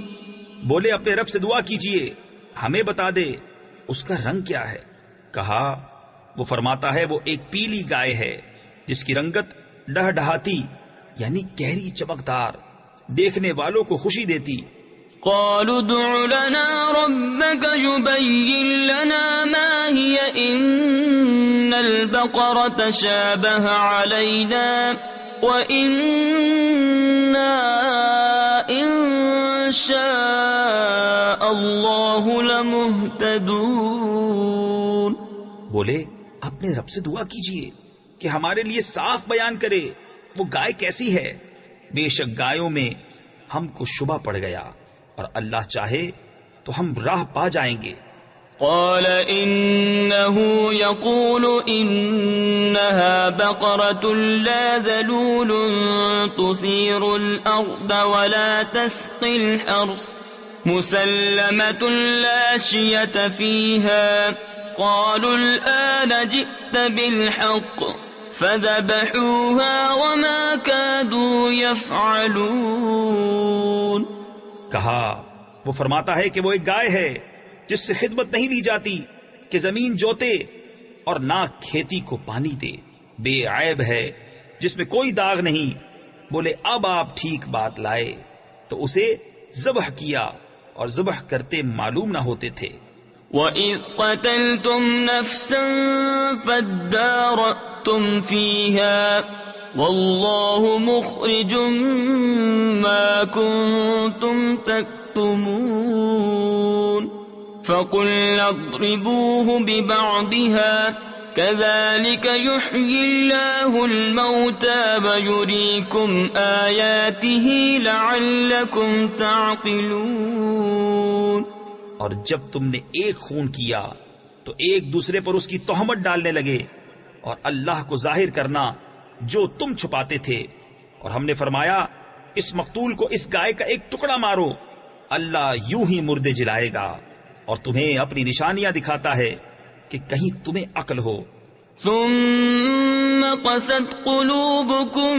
بولے اپنے رب سے دعا کیجئے ہمیں بتا دے اس کا رنگ کیا ہے۔ کہا وہ فرماتا ہے وہ ایک پیلی گائے ہے جس کی رنگت ڈہڈہاتی یعنی گہری چمکدار، دیکھنے والوں کو خوشی دیتی۔ قالوا ادع لنا ربك يبين لنا ما هي إن البقرة شابه علينا وإنا إن شاء الله لمهتدون۔ بولے اپنے رب سے دعا کیجئے کہ ہمارے لیے صاف بیان کرے وہ گائے کیسی ہے، بے شک گایوں میں ہم کو شبہ پڑ گیا اور اللہ چاہے تو ہم راہ پا جائیں گے۔ قال إنه يقول إنها بقرة لا ذلول تثير الأرض ولا تسقي الحرث مسلمة لا شية فيها قالوا الآن جئت بالحق فذبحوها وما كادوا يفعلون۔ کہا وہ فرماتا ہے کہ وہ ایک گائے ہے جس سے خدمت نہیں لی جاتی کہ زمین جوتے اور نہ کھیتی کو پانی دے، بے عیب ہے جس میں کوئی داغ نہیں۔ بولے اب آپ ٹھیک بات لائے تو اسے ذبح کیا اور ذبح کرتے معلوم نہ ہوتے تھے۔ وَإِذْ قَتَلْتُمْ نَفْسًا فَادَّارَأْتُمْ فِيهَا وَاللَّهُ مُخْرِجٌ مَا كُنْتُمْ تَكْتُمُونَ فَقُلْنَا اضْرِبُوهُ بِبَعْضِهَا كَذَلِكَ يُحْيِي اللَّهُ الْمَوْتَى وَيُرِيكُمْ آيَاتِهِ لَعَلَّكُمْ تَعْقِلُونَ۔ اور جب تم نے ایک خون کیا تو ایک دوسرے پر اس کی تہمت ڈالنے لگے اور اللہ کو ظاہر کرنا جو تم چھپاتے تھے، اور ہم نے فرمایا اس مقتول کو اس گائے کا ایک ٹکڑا مارو، اللہ یوں ہی مردے جلائے گا اور تمہیں اپنی نشانیاں دکھاتا ہے کہ کہیں تمہیں عقل ہو۔ ثم قست قلوبكم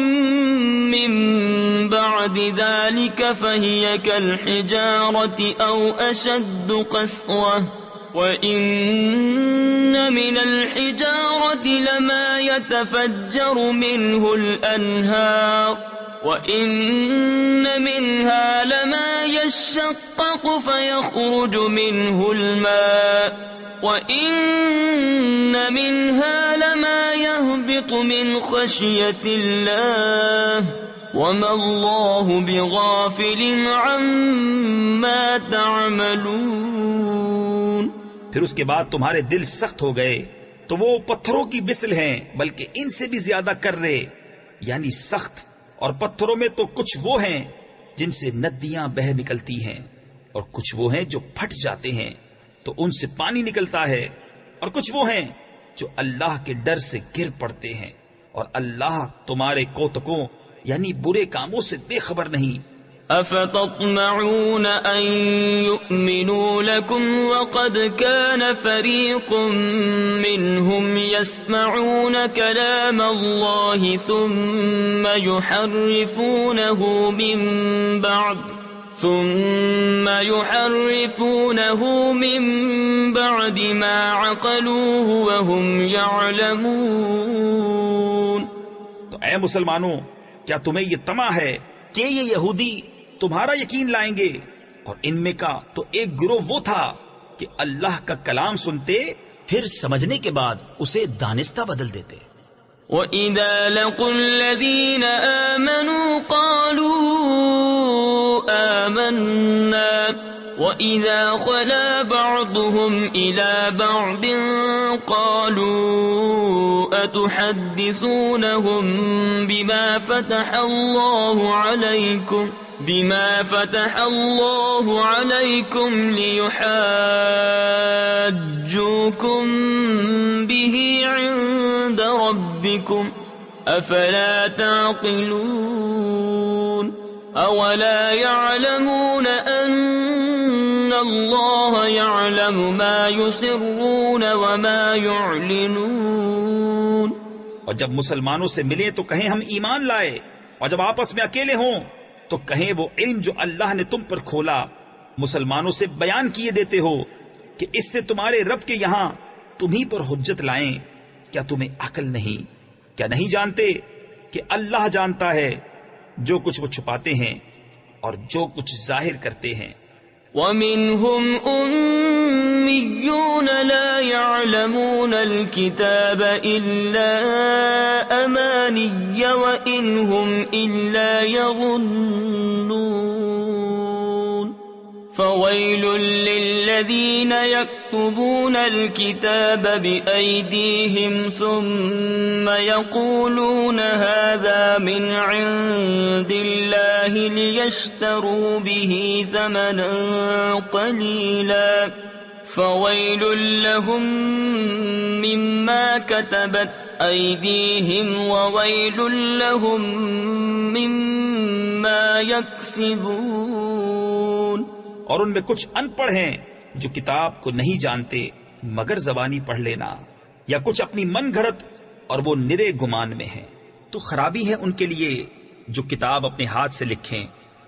من بعد ذلك فهي كالحجارة أو أشد قسوة وإن من الحجارة لما يتفجر منه الأنهار وإن منها لما يشقق فيخرج منه الماء وَإِنَّ مِنْهَا لَمَا يَهْبِطُ مِنْ خَشْيَةِ اللَّهِ وَمَا اللَّهُ بِغَافِلٍ عَمَّا تَعْمَلُونَ۔ پھر اس کے بعد تمہارے دل سخت ہو گئے تو وہ پتھروں کی مثل ہیں بلکہ ان سے بھی زیادہ کرے یعنی سخت، اور پتھروں میں تو کچھ وہ ہیں جن سے ندیاں بہہ نکلتی ہیں اور کچھ وہ ہیں جو پھٹ جاتے ہیں تو ان سے پانی نکلتا ہے، اور کچھ وہ ہیں جو اللہ کے ڈر سے گر پڑتے ہیں، اور اللہ تمہارے کوتکوں یعنی برے کاموں سے بے خبر نہیں۔ أفتطمعون أن يؤمنوا لكم وقد كان فريق منهم يسمعون كلام الله ثم ثم يحرفونه من بعد ما عقلوه وهم يعلمون۔ تو اے مسلمانوں، کیا تمہیں یہ طمع ہے کہ یہ یہودی تمہارا یقین لائیں گے؟ اور ان میں کا تو ایک گروہ وہ تھا کہ اللہ کا کلام سنتے پھر سمجھنے کے بعد اسے دانستہ بدل دیتے۔ وَإِذَا لَقُوا الَّذِينَ آمَنُوا قَالُوا آمَنَّا وَإِذَا خَلَا بَعْضُهُمْ إِلَى بَعْضٍ قَالُوا أَتُحَدِّثُونَهُم بِمَا فَتَحَ اللَّهُ عَلَيْكُمْ لِيُحَاجُّوكُم بِهِ عِندَ رَبِّكُمْ أَفَلَا تَعْقِلُونَ أَوَلَا يَعْلَمُونَ أَنَّ اللَّهَ يَعْلَمُ مَا يُسِرُّونَ وَمَا يُعْلِنُونَ۔ اور جب مسلمانوں سے ملیں تو کہیں ہم ایمان لائے، اور جب آپس میں اکیلے ہوں تو کہیں وہ علم جو اللہ نے تم پر کھولا مسلمانوں سے بیان کیے دیتے ہو کہ اس سے تمہارے رب کے یہاں تمہیں پر حجت لائیں۔ کیا تمہیں عقل نہیں؟ کیا نہیں جانتے کہ اللہ جانتا ہے جو کچھ وہ چھپاتے ہیں اور جو کچھ ظاہر کرتے ہیں۔ وَمِنْهُمْ أُمِّيُّونَ لَا يَعْلَمُونَ الْكِتَابَ إِلَّا أَمَانِيَّ وَإِنْ هُمْ إِلَّا يَظُنُّونَ فَوَيْلٌ لِّلَّذِينَ يَكْتُبُونَ الْكِتَابَ بِأَيْدِيهِمْ ثُمَّ يَقُولُونَ هَذَا مِنْ عِندِ اللَّهِ لِيَشْتَرُوا بِهِ ثَمَنًا قَلِيلًا فَوَيْلٌ لَّهُم مِّمَّا كَتَبَتْ أَيْدِيهِمْ وَوَيْلٌ لَّهُم مِّمَّا يَكْسِبُونَ۔ اور ان میں کچھ ان پڑھ ہیں جو کتاب کو نہیں جانتے مگر زبانی پڑھ لینا، یا کچھ اپنی من گھڑت اور وہ نرے گمان میں ہیں۔ تو خرابی ہے ان کے لیے جو کتاب اپنے ہاتھ سے لکھیں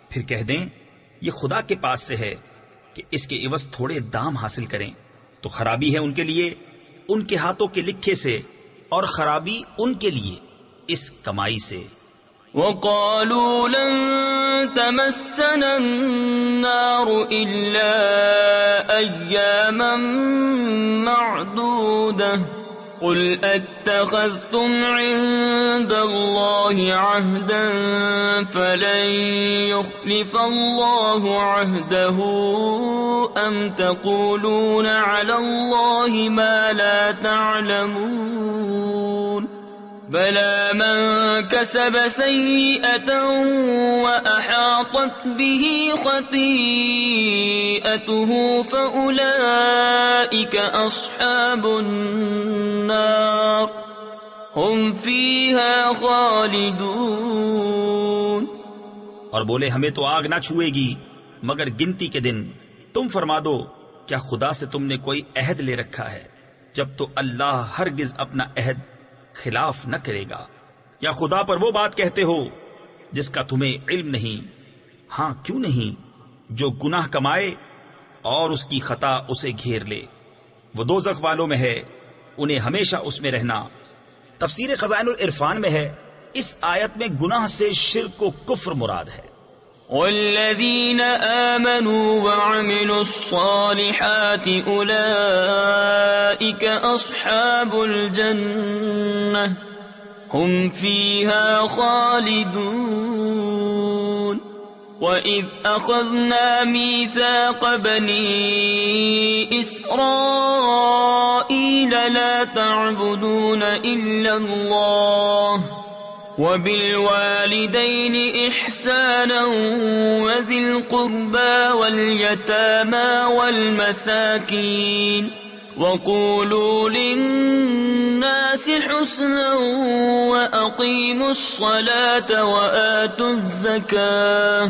پھر کہہ دیں یہ خدا کے پاس سے ہے کہ اس کے عوض تھوڑے دام حاصل کریں۔ تو خرابی ہے ان کے لیے ان کے ہاتھوں کے لکھے سے، اور خرابی ان کے لیے اس کمائی سے۔ وَقَالُوا لَن تَمَسَّنَا النَّارُ إِلَّا أَيَّامًا مَّعْدُودَةً قُلْ أَتَّخَذْتُمْ عِندَ اللَّهِ عَهْدًا فَلَن يُخْلِفَ اللَّهُ عَهْدَهُ أَمْ تَقُولُونَ عَلَى اللَّهِ مَا لَا تَعْلَمُونَ بَلَىٰ مَن كَسَبَ سَيِّئَةً وَأَحَاطَتْ بِهِ خَطِيئَتُهُ فَأُولَٰئِكَ أَصْحَابُ النَّارِ هُمْ فِيهَا خَالِدُونَ۔ اور بولے ہمیں تو آگ نہ چھوئے گی مگر گنتی کے دن۔ تم فرما دو کیا خدا سے تم نے کوئی عہد لے رکھا ہے؟ جب تو اللہ ہرگز اپنا عہد خلاف نہ کرے گا۔ یا خدا پر وہ بات کہتے ہو جس کا تمہیں علم نہیں؟ ہاں کیوں نہیں، جو گناہ کمائے اور اس کی خطا اسے گھیر لے، وہ دوزخ والوں میں ہے، انہیں ہمیشہ اس میں رہنا۔ تفسیر خزائن العرفان میں ہے اس آیت میں گناہ سے شرک و کفر مراد ہے۔ والذین آمنوا وعملوا الصالحات اولئک اصحاب الجنہ هم فیہا خالدون۔ وَإِذْ أَخَذْنَا مِيثَاقَ بَنِي إِسْرَائِيلَ لَا تَعْبُدُونَ إِلَّا اللَّهَ وَبِالْوَالِدَيْنِ إِحْسَانًا وَذِي الْقُرْبَى وَالْيَتَامَى وَالْمَسَاكِينِ وَقُولُوا لِلنَّاسِ حُسْنًا وَأَقِيمُوا الصَّلَاةَ وَآتُوا الزَّكَاةَ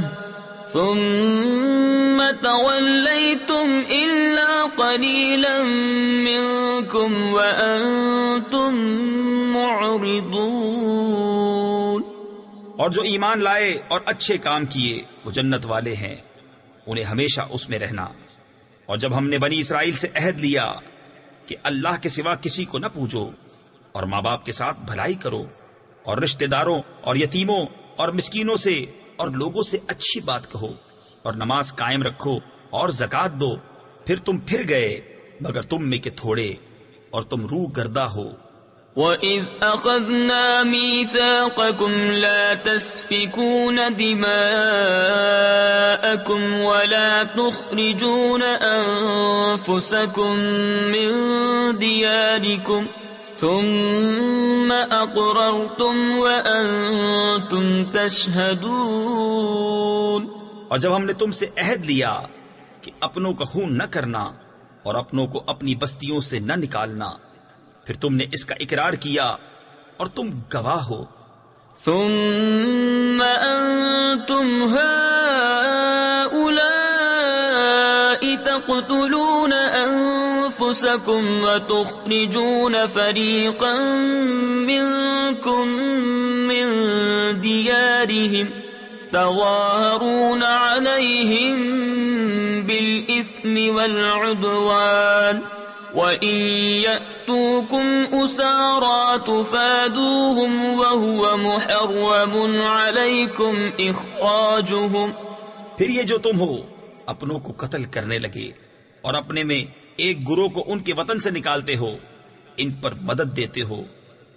ثُمَّ تَوَلَّيْتُمْ إِلَّا قَلِيلًا مِّنكُمْ وَأَنتُم مُّعْرِضُونَ۔ اور جو ایمان لائے اور اچھے کام کیے وہ جنت والے ہیں، انہیں ہمیشہ اس میں رہنا۔ اور جب ہم نے بنی اسرائیل سے عہد لیا کہ اللہ کے سوا کسی کو نہ پوجو اور ماں باپ کے ساتھ بھلائی کرو اور رشتہ داروں اور یتیموں اور مسکینوں سے اور لوگوں سے اچھی بات کہو اور نماز قائم رکھو اور زکوٰۃ دو، پھر تم پھر گئے مگر تم میں کے تھوڑے اور تم روح گردہ ہو۔ وَإِذْ أَخَذْنَا مِيثَاقَكُمْ لَا تَسْفِكُونَ دِمَاءَكُمْ وَلَا تُخْرِجُونَ أَنفُسَكُمْ مِنْ دِيَارِكُمْ ثُمَّ أَقْرَرْتُمْ وَأَنْتُمْ تَشْهَدُونَ۔ اور جب ہم نے تم سے عہد لیا کہ اپنوں کا خون نہ کرنا اور اپنوں کو اپنی بستیوں سے نہ نکالنا، پھر تم نے اس کا اقرار کیا اور تم گواہ ہو۔ ثم أنتم هؤلاء تقتلون أنفسكم وتخرجون فريقا منكم من ديارهم تظاهرون عليهم بالإثم والعدوان وَإِن يَأْتُوكُمْ أُسَارَىٰ تُفَادُوهُمْ وَهُوَ مُحَرَّمٌ عَلَيْكُمْ إِخْرَاجُهُمْ۔ پھر یہ جو تم ہو اپنوں کو قتل کرنے لگے اور اپنے میں ایک گروہ کو ان کے وطن سے نکالتے ہو، ان پر مدد دیتے ہو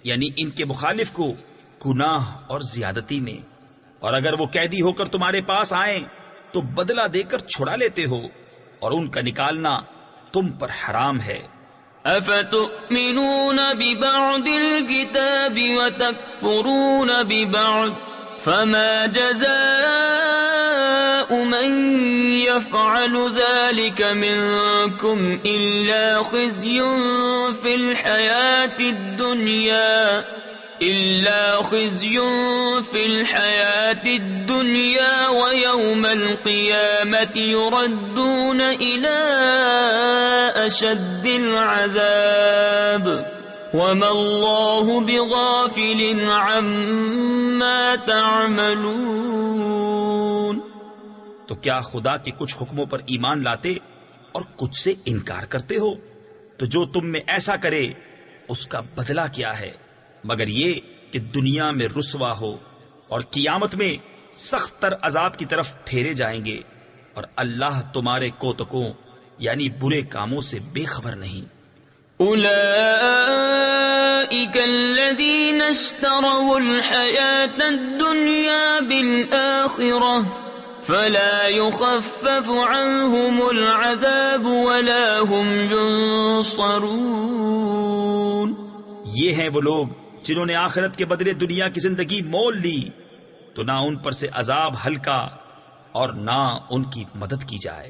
یعنی ان کے مخالف کو گناہ اور زیادتی میں، اور اگر وہ قیدی ہو کر تمہارے پاس آئیں تو بدلہ دے کر چھڑا لیتے ہو، اور ان کا نکالنا تم پر حرام ہے۔ أَفَتُؤْمِنُونَ بِبَعْضِ الْكِتَابِ وَتَكْفُرُونَ بِبَعْضٍ فَمَا جَزَاءُ مَن يَفْعَلُ ذَلِكَ مِنكُمْ إِلَّا خِزْيٌ فِي الْحَيَاةِ الدُّنْيَا وَيَوْمَ الْقِيَامَةِ يُرَدُّونَ إِلَىٰ أَشَدِّ الْعَذَابِ وَمَا اللَّهُ بِغَافِلٍ عَمَّا تَعْمَلُونَ۔ تو کیا خدا کے کچھ حکموں پر ایمان لاتے اور کچھ سے انکار کرتے ہو؟ تو جو تم میں ایسا کرے اس کا بدلہ کیا ہے مگر یہ کہ دنیا میں رسوا ہو اور قیامت میں سخت تر عذاب کی طرف پھیرے جائیں گے، اور اللہ تمہارے کوتکوں یعنی برے کاموں سے بے خبر نہیں۔ أولئك الذين اشتروا الحياة الدنيا بالآخرة فلا يخفف عنهم العذاب ولا هم ينصرون۔ یہ ہیں وہ لوگ جنہوں نے آخرت کے بدلے دنیا کی زندگی مول لی، تو نہ ان پر سے عذاب ہلکا اور نہ ان کی مدد کی جائے۔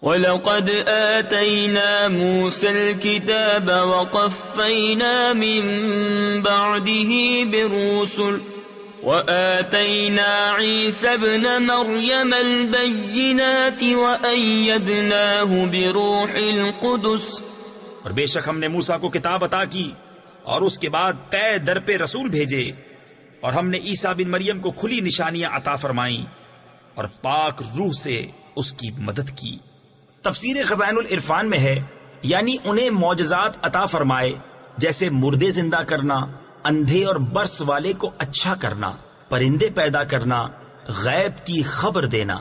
وَلَقَدْ آتَيْنَا مُوسَى الْكِتَابَ وَقَفَّيْنَا مِن بَعْدِهِ بِالرُّسُلِ وَآتَيْنَا عِيسَى ابْنَ مَرْيَمَ الْبَيِّنَاتِ وَأَيَّدْنَاهُ بِرُوحِ الْقُدُسِ۔ اور بے شک ہم نے موسیٰ کو کتاب عطا کی اور اس کے بعد پے در پہ رسول بھیجے، اور ہم نے عیسیٰ بن مریم کو کھلی نشانیاں عطا فرمائیں اور پاک روح سے اس کی مدد کی۔ تفسیر خزائن العرفان میں ہے یعنی انہیں معجزات عطا فرمائے، جیسے مردے زندہ کرنا، اندھے اور برس والے کو اچھا کرنا، پرندے پیدا کرنا، غیب کی خبر دینا۔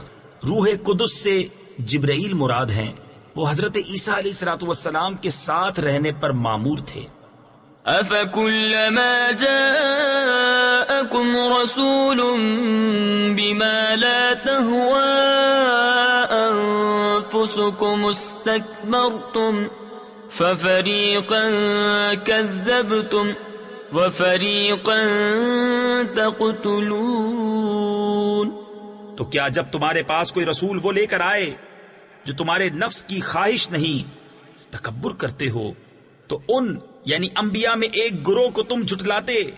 روح قدس سے جبرائیل مراد ہیں، وہ حضرت عیسیٰ علیہ الصلوۃ والسلام کے ساتھ رہنے پر مامور تھے۔ أَفَكُلَّمَا جَاءَكُمْ رَسُولٌ بِمَا لَا تَهْوَىٰ أَنفُسُكُمُ اسْتَكْبَرْتُمْ فَفَرِيقًا كَذَّبْتُمْ وَفَرِيقًا تَقْتُلُونَ۔ تو کیا جب تمہارے پاس کوئی رسول وہ لے کر آئے جو تمہارے نفس کی خواہش نہیں تکبر کرتے ہو، تو ان یعنی انبیاء میں ایک گروہ کو تم جھٹلاتے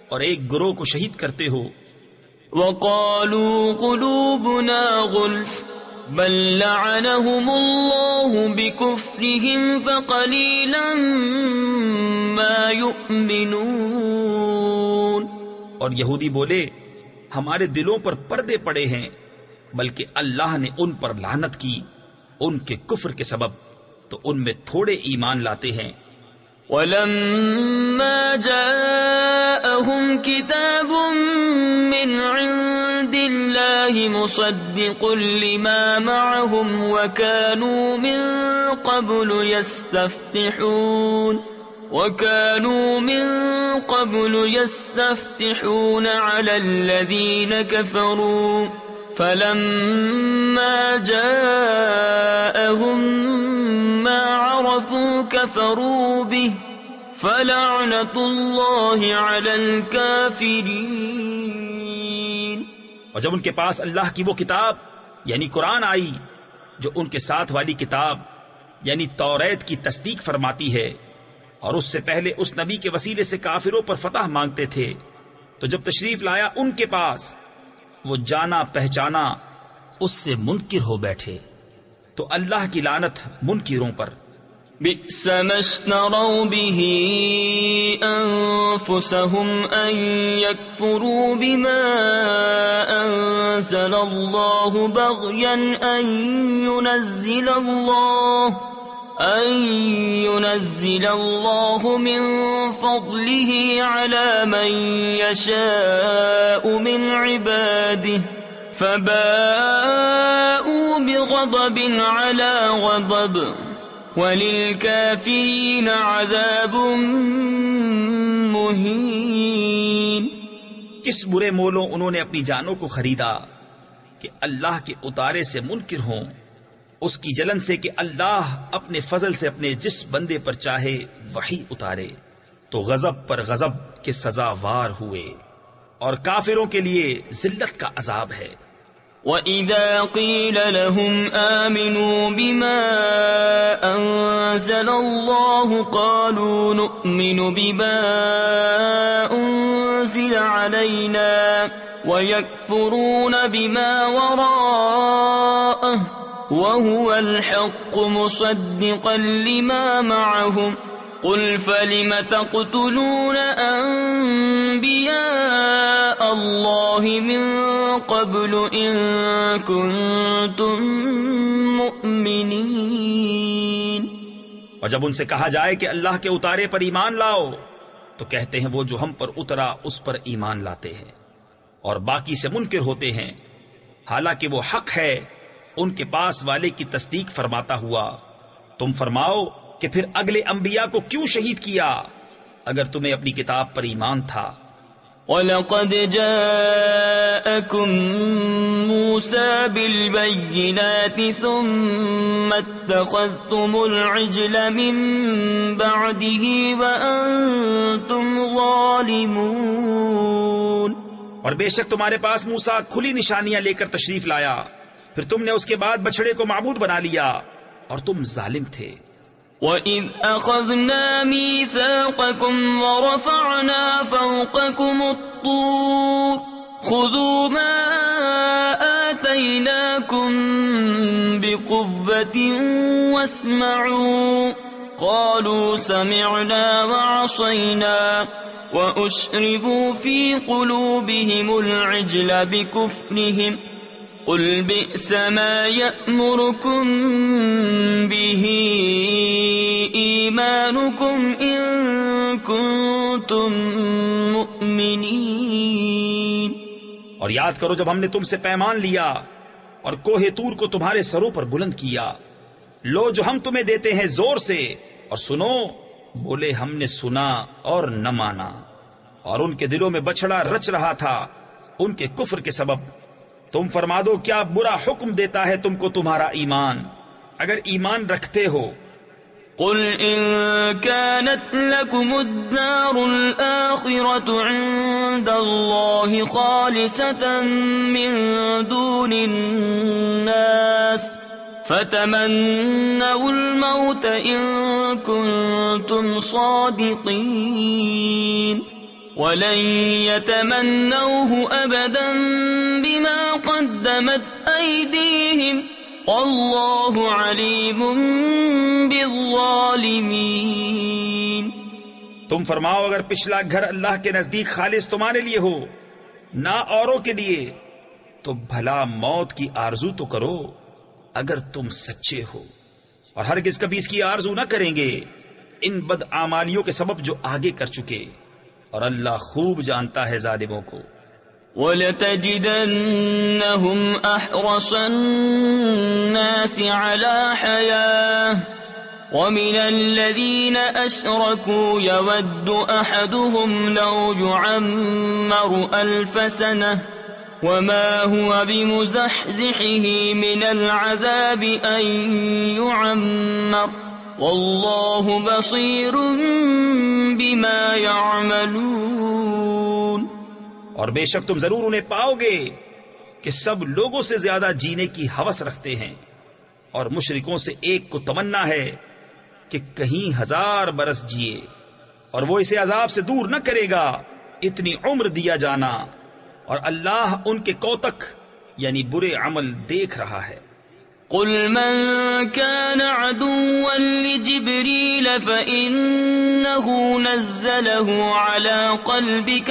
اور ایک گروہ کو شہید کرتے ہو۔ وَقَالُوا قُلُوبُنَا غُلْفٌ بَل لَّعَنَهُمُ اللَّهُ بِكُفْرِهِمْ فَقَلِيلًا مَّا يُؤْمِنُونَ۔ اور یہودی بولے ہمارے دلوں پر پردے پڑے ہیں، بلکہ اللہ نے ان پر لعنت کی ان کے کفر کے سبب، تو ان میں تھوڑے ایمان لاتے ہیں۔ وَلَمَّا جَاءَهُمْ كِتَابٌ مِّنْ عِندِ اللَّهِ مُصَدِّقٌ لِمَا مَعَهُمْ وَكَانُوا مِن قَبْلُ يَسْتَفْتِحُونَ عَلَى الَّذِينَ كَفَرُوا فَلَمَّا جَاءَهُم مَّا عَرَفُوا كَفَرُوا بِهِ فَلَعْنَةُ اللَّهِ عَلَى الْكَافِرِينَ۔ اور جب ان کے پاس اللہ کی وہ کتاب یعنی قرآن آئی جو ان کے ساتھ والی کتاب یعنی توریت کی تصدیق فرماتی ہے، اور اس سے پہلے اس نبی کے وسیلے سے کافروں پر فتح مانگتے تھے، تو جب تشریف لایا ان کے پاس وہ جانا پہچانا اس سے منکر ہو بیٹھے، تو اللہ کی لعنت منکروں پر۔ بئس ما اشتروا به أنفسهم أن يكفروا بما أنزل الله بغيا أن ينزل الله من فضله على من يشاء من عباده فباءوا بغضب على غضب وَلِلْكَافِرِينَ عَذَابٌ مُّهِينٌ۔ کس برے مولوں انہوں نے اپنی جانوں کو خریدا کہ اللہ کے اتارے سے منکر ہوں، اس کی جلن سے کہ اللہ اپنے فضل سے اپنے جس بندے پر چاہے وحی اتارے، تو غضب پر غضب کے سزاوار ہوئے، اور کافروں کے لیے ذلت کا عذاب ہے۔ وَإِذَا قِيلَ لَهُمْ آمِنُوا بِمَا أَنزَلَ اللَّهُ قَالُوا نُؤْمِنُ بِمَا أُنزِلَ عَلَيْنَا وَيَكْفُرُونَ بِمَا وَرَاءَهُ وَهُوَ الْحَقُّ مُصَدِّقًا لِمَا مَعَهُمْ قُلْ فَلِمَ تَقْتُلُونَ أَنبِيَاءَ اللَّهِ مِن قَبْلُ إِن كُنتُم مُّؤْمِنِينَ۔ اور جب ان سے کہا جائے کہ اللہ کے اتارے پر ایمان لاؤ، تو کہتے ہیں وہ جو ہم پر اترا اس پر ایمان لاتے ہیں، اور باقی سے منکر ہوتے ہیں، حالانکہ وہ حق ہے ان کے پاس والے کی تصدیق فرماتا ہوا۔ تم فرماؤ کہ پھر اگلے انبیاء کو کیوں شہید کیا اگر تمہیں اپنی کتاب پر ایمان تھا؟ وَلَقَدْ جَاءَكُم مُوسَى بِالْبَيِّنَاتِ ثُمَّ اتَّخَذْتُمُ الْعِجْلَ مِن بَعْدِهِ وَأَنتُمْ ظَالِمُونَ۔ اور بے شک تمہارے پاس موسیٰ کھلی نشانیاں لے کر تشریف لایا، پھر تم نے اس کے بعد بچڑے کو معبود بنا لیا اور تم ظالم تھے۔ وَإِذْ أَخَذْنَا مِيثَاقَكُمْ وَرَفَعْنَا فَوْقَكُمُ الطُّورَ خُذُوا مَا آتَيْنَاكُمْ بِقُوَّةٍ وَاسْمَعُوا قَالُوا سَمِعْنَا وَعَصَيْنَا وَأُشْرِبُوا فِي قُلُوبِهِمُ الْعِجْلَ بِكُفْرِهِمْ قُلْ بِئْسَ مَا يَأْمُرُكُمْ بِهِ إِيمَانُكُمْ إِن كُنتُم مُّؤْمِنِينَ۔ اور یاد کرو جب ہم نے تم سے پیمان لیا اور کوہ طور کو تمہارے سروں پر بلند کیا، لو جو ہم تمہیں دیتے ہیں زور سے اور سنو، بولے ہم نے سنا اور نہ مانا، اور ان کے دلوں میں بچھڑا رچ رہا تھا ان کے کفر کے سبب۔ تم فرما دو کیا برا حکم دیتا ہے تم کو تمہارا ایمان اگر ایمان رکھتے ہو؟ قل إن كانت لكم الدار الآخرة عند الله خالصة من دون الناس فتمنوا الموت إن كنتم صادقين ولن يتمنوه أبدا بما قدمت أيديهم واللہ علیم بالظالمین۔ تم فرماؤ اگر پچھلا گھر اللہ کے نزدیک خالص تمہارے لیے ہو نہ اوروں کے لیے، تو بھلا موت کی آرزو تو کرو اگر تم سچے ہو، اور ہرگز کبھی اس کی آرزو نہ کریں گے ان بدعمالیوں کے سبب جو آگے کر چکے، اور اللہ خوب جانتا ہے ظالموں کو۔ وَلَتَجِدَنَّهُمْ أَحْرَصَ النَّاسِ عَلَى حَيَاةٍ وَمِنَ الَّذِينَ أَشْرَكُوا يَوَدُّ أَحَدُهُمْ لَوْ يُعَمَّرُ أَلْفَ سَنَةٍ وَمَا هُوَ بِمُزَحْزِحِهِ مِنَ الْعَذَابِ أَن يُعَمَّرَ وَاللَّهُ بَصِيرٌ بِمَا يَعْمَلُونَ۔ اور بے شک تم ضرور انہیں پاؤ گے کہ سب لوگوں سے زیادہ جینے کی ہوس رکھتے ہیں، اور مشرکوں سے ایک کو تمنا ہے کہ کہیں 1000 برس جیے، اور وہ اسے عذاب سے دور نہ کرے گا اتنی عمر دیا جانا، اور اللہ ان کے کوتک یعنی برے عمل دیکھ رہا ہے۔ قل من كان عدوا لجبريل فإنه نزله على قلبك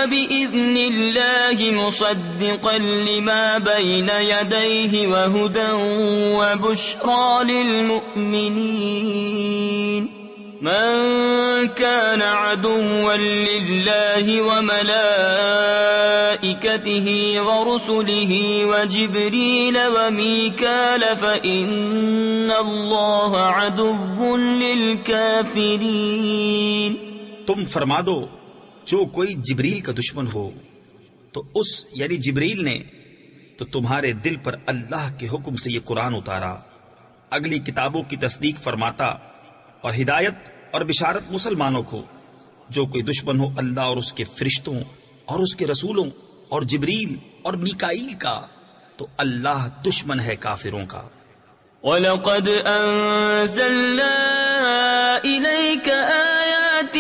بإذن الله مصدقا لما بين يديه وهدى وبشرى للمؤمنين من كان عدوا لله وملائكته ورسله وجبريل وميكال فإن الله عدو للكافرين۔ تم فرما دو جو کوئی جبریل کا دشمن ہو تو اس یعنی جبریل نے تو تمہارے دل پر اللہ کے حکم سے یہ قرآن اتارا، اگلی کتابوں کی تصدیق فرماتا اور ہدایت اور بشارت مسلمانوں کو۔ جو کوئی دشمن ہو اللہ اور اس کے فرشتوں اور اس کے رسولوں اور جبریل اور میکائیل کا تو اللہ دشمن ہے کافروں کا۔ وَلَقَدْ أَنزَلْنَا إِلَيْكَ آيَاتٍ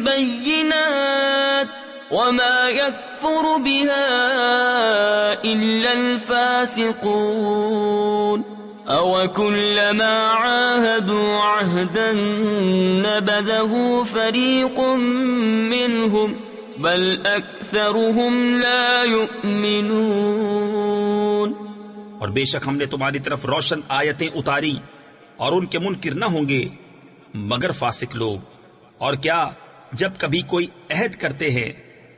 بَيِّنَاتٍ وَمَا يَكْفُرُ بِهَا إِلَّا الْفَاسِقُونَ أَوَكُلَّمَا عَاهَدُوا عَهْدًا نَبَذَهُ فَرِيقٌ مِّنْهُمْ بَلْ أَكْثَرُهُمْ لَا يُؤْمِنُونَ۔ اور بے شک ہم نے تمہاری طرف روشن آیتیں اتاری اور ان کے منکر نہ ہوں گے مگر فاسق لوگ۔ اور کیا جب کبھی کوئی عہد کرتے ہیں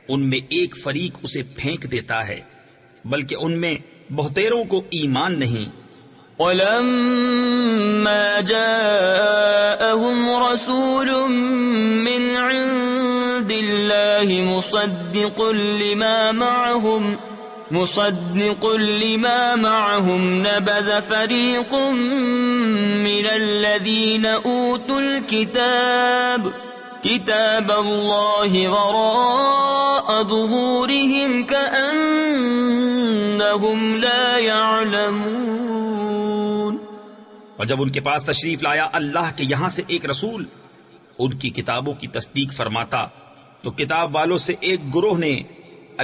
ان میں ایک فریق اسے پھینک دیتا ہے، بلکہ ان میں بہتیروں کو ایمان نہیں۔ وَلَمَّا جَاءَهُمْ رَسُولٌ مِّنْ عِندِ اللَّهِ مُصَدِّقٌ لِمَا مَعَهُمْ نَبَذَ فَرِيقٌ مِّنَ الَّذِينَ أُوتُوا الْكِتَابَ كِتَابَ اللَّهِ وَرَاءَ ظُهُورِهِمْ كَأَنَّهُمْ لَا يَعْلَمُونَ۔ اور جب ان کے پاس تشریف لایا اللہ کے یہاں سے ایک رسول ان کی کتابوں کی تصدیق فرماتا تو کتاب والوں سے ایک گروہ نے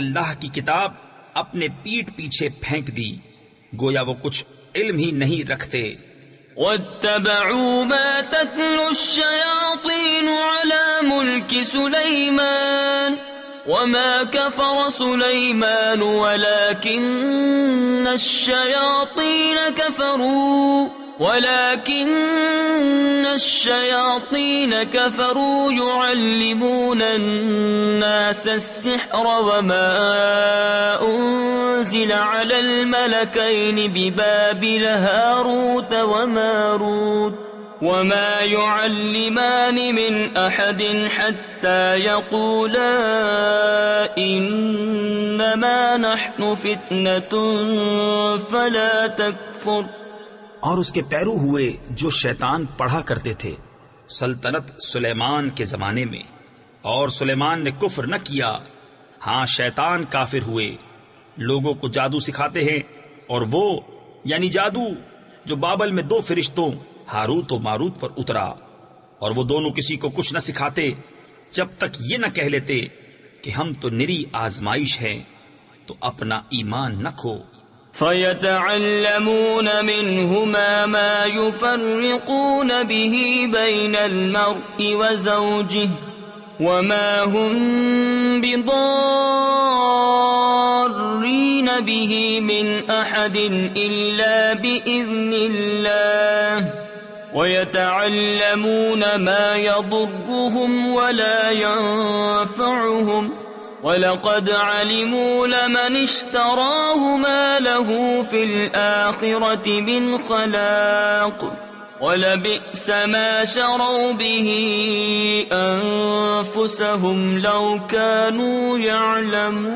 اللہ کی کتاب اپنے پیٹھ پیچھے پھینک دی، گویا وہ کچھ علم ہی نہیں رکھتے۔ وَاتَّبَعُوا مَا تَتْلُو الشَّيَاطِينُ عَلَى مُلْكِ سُلَيْمَانَ وَمَا كَفَرَ سُلَيْمَانُ وَلَكِنَّ الشَّيَاطِينَ كَفَرُوا يُعَلِّمُونَ النَّاسَ السِّحْرَ وَمَا أُنزِلَ عَلَى الْمَلَكَيْنِ بِبَابِلَ هَارُوتَ وَمَارُوتَ وَمَا يُعَلِّمَانِ مِنْ أَحَدٍ حَتَّى يَقُولَا إِنَّمَا نَحْنُ فِتْنَةٌ فَلَا تَكْفُرْ۔ اور اس کے پیرو ہوئے جو شیطان پڑھا کرتے تھے سلطنت سلیمان کے زمانے میں، اور سلیمان نے کفر نہ کیا، ہاں شیطان کافر ہوئے، لوگوں کو جادو سکھاتے ہیں، اور وہ یعنی جادو جو بابل میں 2 فرشتوں ہاروت و ماروت پر اترا، اور وہ دونوں کسی کو کچھ نہ سکھاتے جب تک یہ نہ کہہ لیتے کہ ہم تو نری آزمائش ہیں، تو اپنا ایمان نہ کھو۔ فَيَتَعَلَّمُونَ مِنْهُمَا مَا يُفَرِّقُونَ بِهِ بَيْنَ الْمَرْءِ وَزَوْجِهِ وما هم بضارين به من أحد إلا بإذن الله ويتعلمون ما يضرهم ولا ينفعهم وَلَقَدْ عَلِمُوا لَمَنِ اشْتَرَاهُ مَا لَهُ فِي الْآخِرَةِ مِنْ خَلَاقٍ وَلَبِئْسَ مَا شَرَوْا بِهِ أَنفُسَهُمْ لَوْ كَانُوا يَعْلَمُونَ۔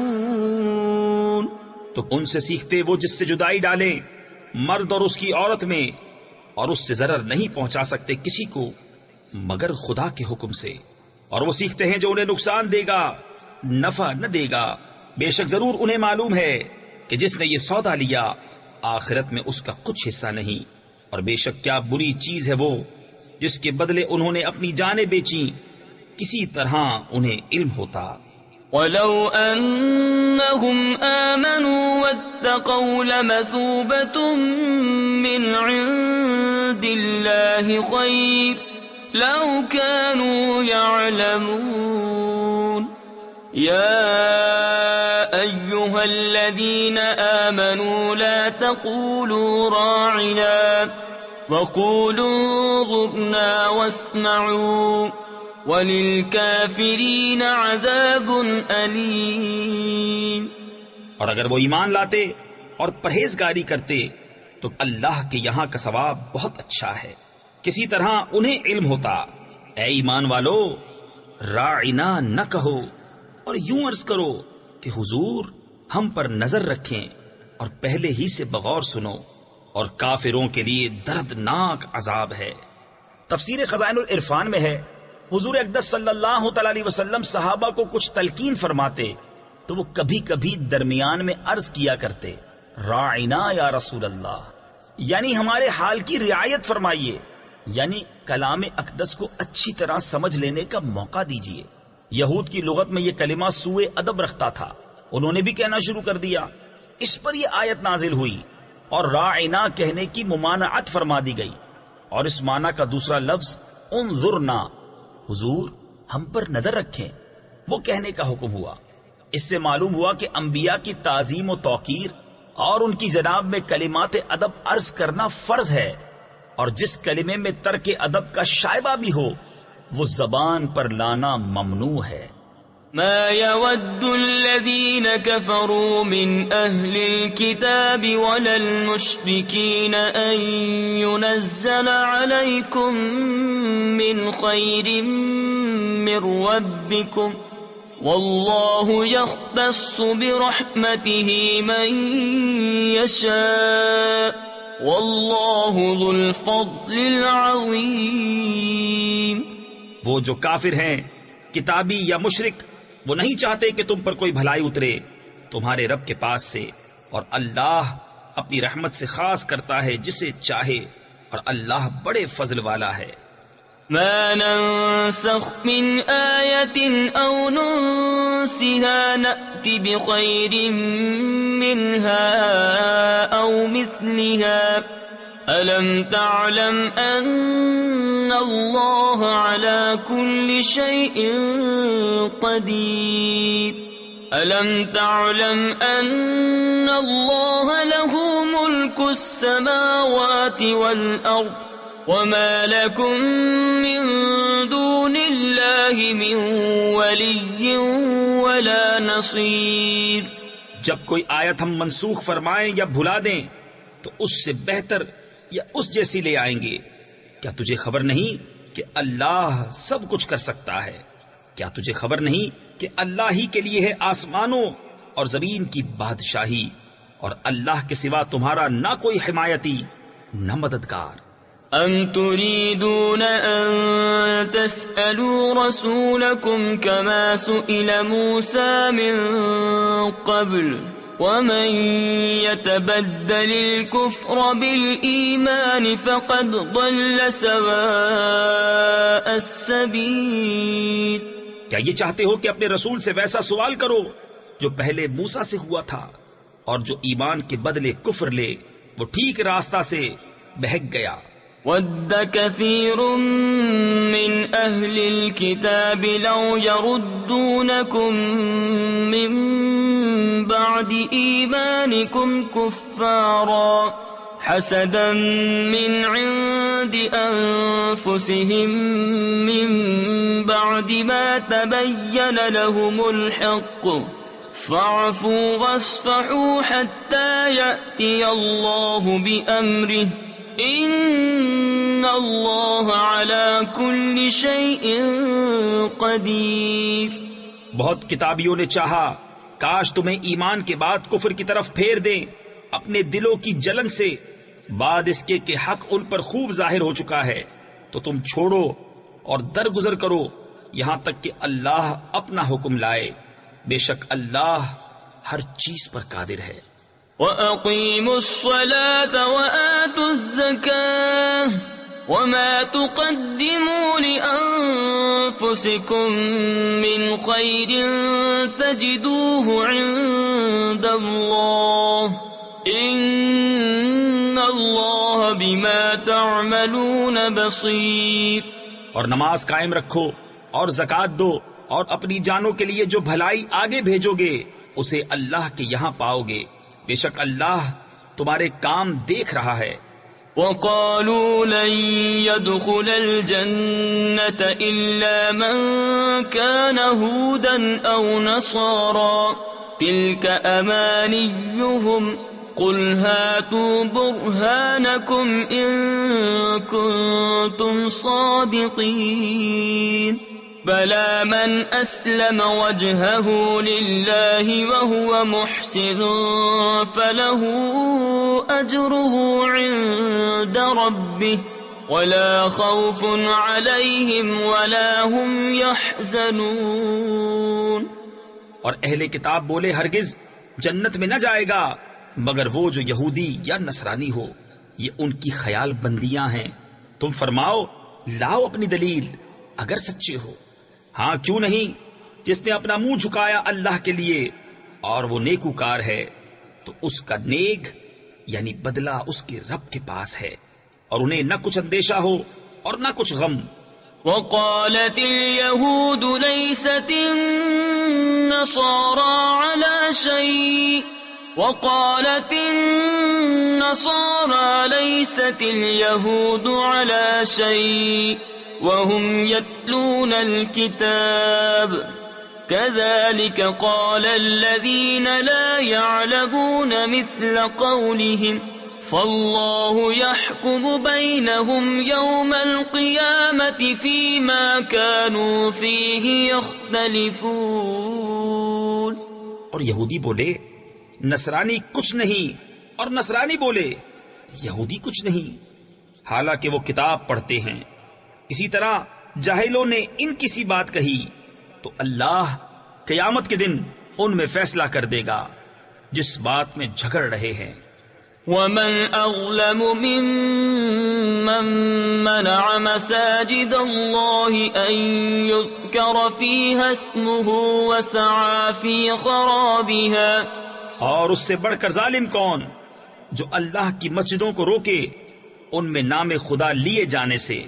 تو ان سے سیکھتے وہ جس سے جدائی ڈالیں مرد اور اس کی عورت میں، اور اس سے ضرر نہیں پہنچا سکتے کسی کو مگر خدا کے حکم سے، اور وہ سیکھتے ہیں جو انہیں نقصان دے گا نفع نہ دے گا۔ بے شک ضرور انہیں معلوم ہے کہ جس نے یہ سودا لیا آخرت میں اس کا کچھ حصہ نہیں، اور بے شک کیا بری چیز ہے وہ جس کے بدلے انہوں نے اپنی جانیں بیچیں، کسی طرح انہیں علم ہوتا۔ وَلَوْ أَنَّهُمْ آمَنُوا وَاتَّقَوْا لَمَثُوبَةٌ مِّنْ عِندِ اللَّهِ خَيْرٌ لَوْ كَانُوا يَعْلَمُونَ۔ يَا أَيُّهَا الَّذِينَ آمَنُوا لَا تَقُولُوا رَاعِنَا وَقُولُوا انظُرْنَا وَاسْمَعُوا وَلِلْكَافِرِينَ عَذَابٌ أَلِيمٌ۔ اور اگر وہ ایمان لاتے اور پرہیزگاری کرتے تو اللہ کے یہاں کا ثواب بہت اچھا ہے، کسی طرح انہیں علم ہوتا۔ اے ایمان والو، راعنا نہ کہو اور یوں عرض کرو کہ حضور ہم پر نظر رکھیں اور پہلے ہی سے بغور سنو، اور کافروں کے لیے دردناک عذاب ہے۔ تفسیر خزائن العرفان میں ہے حضور اقدس صلی اللہ تعالی علیہ وسلم صحابہ کو کچھ تلقین فرماتے تو وہ کبھی کبھی درمیان میں عرض کیا کرتے، راعنا یا رسول اللہ، یعنی ہمارے حال کی رعایت فرمائیے، یعنی کلام اقدس کو اچھی طرح سمجھ لینے کا موقع دیجیے۔ یہود کی لغت میں یہ کلمہ سوء ادب رکھتا تھا، انہوں نے بھی کہنا شروع کر دیا، اس پر یہ آیت نازل ہوئی اور راعنا کہنے کی ممانعت فرما دی گئی، اور اس معنی کا دوسرا لفظ انظرنا، حضور ہم پر نظر رکھیں، وہ کہنے کا حکم ہوا۔ اس سے معلوم ہوا کہ انبیاء کی تعظیم و توقیر اور ان کی جناب میں کلمات ادب عرض کرنا فرض ہے، اور جس کلمے میں ترک ادب کا شائبہ بھی ہو وہ زبان پر لانا ممنوع ہے۔ ما يود الذين كفروا من أهل الكتاب ولا المشركين أن ينزل عليكم من خير من ربكم والله يختص برحمته من يشاء والله ذو الفضل العظيم۔ وہ جو کافر ہیں کتابی یا مشرک، وہ نہیں چاہتے کہ تم پر کوئی بھلائی اترے تمہارے رب کے پاس سے، اور اللہ اپنی رحمت سے خاص کرتا ہے جسے چاہے، اور اللہ بڑے فضل والا ہے۔ ما ننسخ من آیت او ننسها نأت بخیر منها او مثلها ألم تعلم أن الله على كل شيء قدير ألم تعلم أن الله له ملك السماوات والأرض وما لكم من دون الله من ولي ولا نصير۔ جب کوئی آیت ہم منسوخ فرمائیں یا بھلا دیں تو اس سے بہتر یا اس جیسی لے آئیں گے۔ کیا تجھے خبر نہیں کہ اللہ سب کچھ کر سکتا ہے؟ کیا تجھے خبر نہیں کہ اللہ ہی کے لیے ہے آسمانوں اور زمین کی بادشاہی، اور اللہ کے سوا تمہارا نہ کوئی حمایتی نہ مددگار۔ ام تريدون ان تسألوا رسولكم كما سئل موسى من قبل ومن يتبدل الكفر بالإيمان فقد ضل سواء السبيل۔ کیا یہ چاہتے ہو کہ اپنے رسول سے ویسا سوال کرو جو پہلے موسیٰ سے ہوا تھا، اور جو ایمان کے بدلے کفر لے وہ ٹھیک راستہ سے بہک گیا۔ وَدَّ كَثِيرٌ مِّنْ أَهْلِ الْكِتَابِ لَوْ يَرُدُّونَكُمْ مِنْ بَعْدِ إِيمَانِكُمْ كُفَّارًا حَسَدًا مِّنْ عِنْدِ أَنفُسِهِمْ مِنْ بَعْدِ مَا تَبَيَّنَ لَهُمُ الْحَقُّ فَاعْفُوا وَاصْفَحُوا حَتَّى يَأْتِيَ اللَّهُ بِأَمْرِهِ ان اللہ علی کل شیء قدیر۔ بہت کتابیوں نے چاہا کاش تمہیں ایمان کے بعد کفر کی طرف پھیر دیں اپنے دلوں کی جلن سے، بعد اس کے کہ حق ان پر خوب ظاہر ہو چکا ہے، تو تم چھوڑو اور درگزر کرو یہاں تک کہ اللہ اپنا حکم لائے، بے شک اللہ ہر چیز پر قادر ہے۔ وَأَقِيمُوا الصَّلَاةَ وَآتُوا الزَّكَاةَ وَمَا تُقَدِّمُوا لِأَنفُسِكُم مِّنْ خَيْرٍ تَجِدُوهُ عِندَ اللَّهِ إِنَّ اللَّهَ بِمَا تَعْمَلُونَ بَصِيرٌ۔ اور نماز قائم رکھو اور زکوٰۃ دو اور اپنی جانوں کے لیے جو بھلائی آگے بھیجو گے اسے اللہ کے یہاں پاؤ گے، بے شک اللہ تمہارے کام دیکھ رہا ہے۔ وَقَالُوا لَن يَدْخُلَ الْجَنَّةَ إِلَّا مَن كَانَ هُودًا أَوْ نَصَارَىٰ تِلْكَ أَمَانِيُّهُمْ قُلْ هَاتُوا بُرْهَانَكُمْ إِن كُنتُمْ صَادِقِينَ بَلَىٰ مَنْ أَسْلَمَ وَجْهَهُ لِلَّهِ وَهُوَ مُحْسِنٌ فَلَهُ أَجْرُهُ عِندَ رَبِّهِ وَلَا خَوْفٌ عَلَيْهِمْ وَلَا هُمْ يَحْزَنُونَ۔ اور اہل کتاب بولے ہرگز جنت میں نہ جائے گا مگر وہ جو یہودی یا نصرانی ہو، یہ ان کی خیال بندیاں ہیں، تم فرماؤ لاؤ اپنی دلیل اگر سچے ہو۔ ہاں کیوں نہیں، جس نے اپنا منہ جھکایا اللہ کے لیے اور وہ نیکوکار ہے تو اس کا نیک یعنی بدلہ اس کے رب کے پاس ہے، اور انہیں نہ کچھ اندیشہ ہو اور نہ کچھ غم۔ وقالت اليهود ليست النصارى على شيء وقالت النصارى ليست اليهود على شيء وهم يتلون الكتاب كذلك قال الذين لا يعلمون مثل قولهم فالله يحكم بينهم يوم القيامة فيما كانوا فيه يختلفون۔ اور یہودی بولے نصرانی کچھ نہیں، اور نصرانی بولے یہودی کچھ نہیں، حالانکہ وہ کتاب پڑھتے ہیں۔ اسی طرح جاہلوں نے ان کسی بات کہی تو اللہ قیامت کے دن ان میں فیصلہ کر دے گا جس بات میں جھگڑ رہے ہیں۔ وَمَنْ أَظْلَمُ مِمَّن مَّنَعَ مَسَاجِدَ اللَّهِ أَن يُذْكَرَ فِيهَا اسْمُهُ وَسَعَىٰ فِي خَرَابِهَا۔ اور اس سے بڑھ کر ظالم کون جو اللہ کی مسجدوں کو روکے ان میں نام خدا لیے جانے سے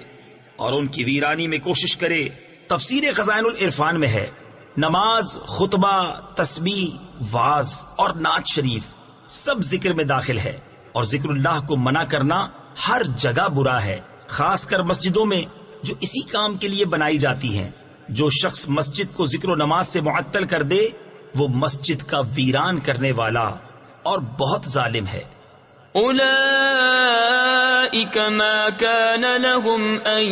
اور ان کی ویرانی میں کوشش کرے۔ تفسیر خزائن العرفان میں ہے نماز، خطبہ، تسبیح، واعظ اور نعت شریف سب ذکر میں داخل ہے، اور ذکر اللہ کو منع کرنا ہر جگہ برا ہے، خاص کر مسجدوں میں جو اسی کام کے لیے بنائی جاتی ہیں۔ جو شخص مسجد کو ذکر و نماز سے معطل کر دے وہ مسجد کا ویران کرنے والا اور بہت ظالم ہے۔ اولئک ما کان لهم ان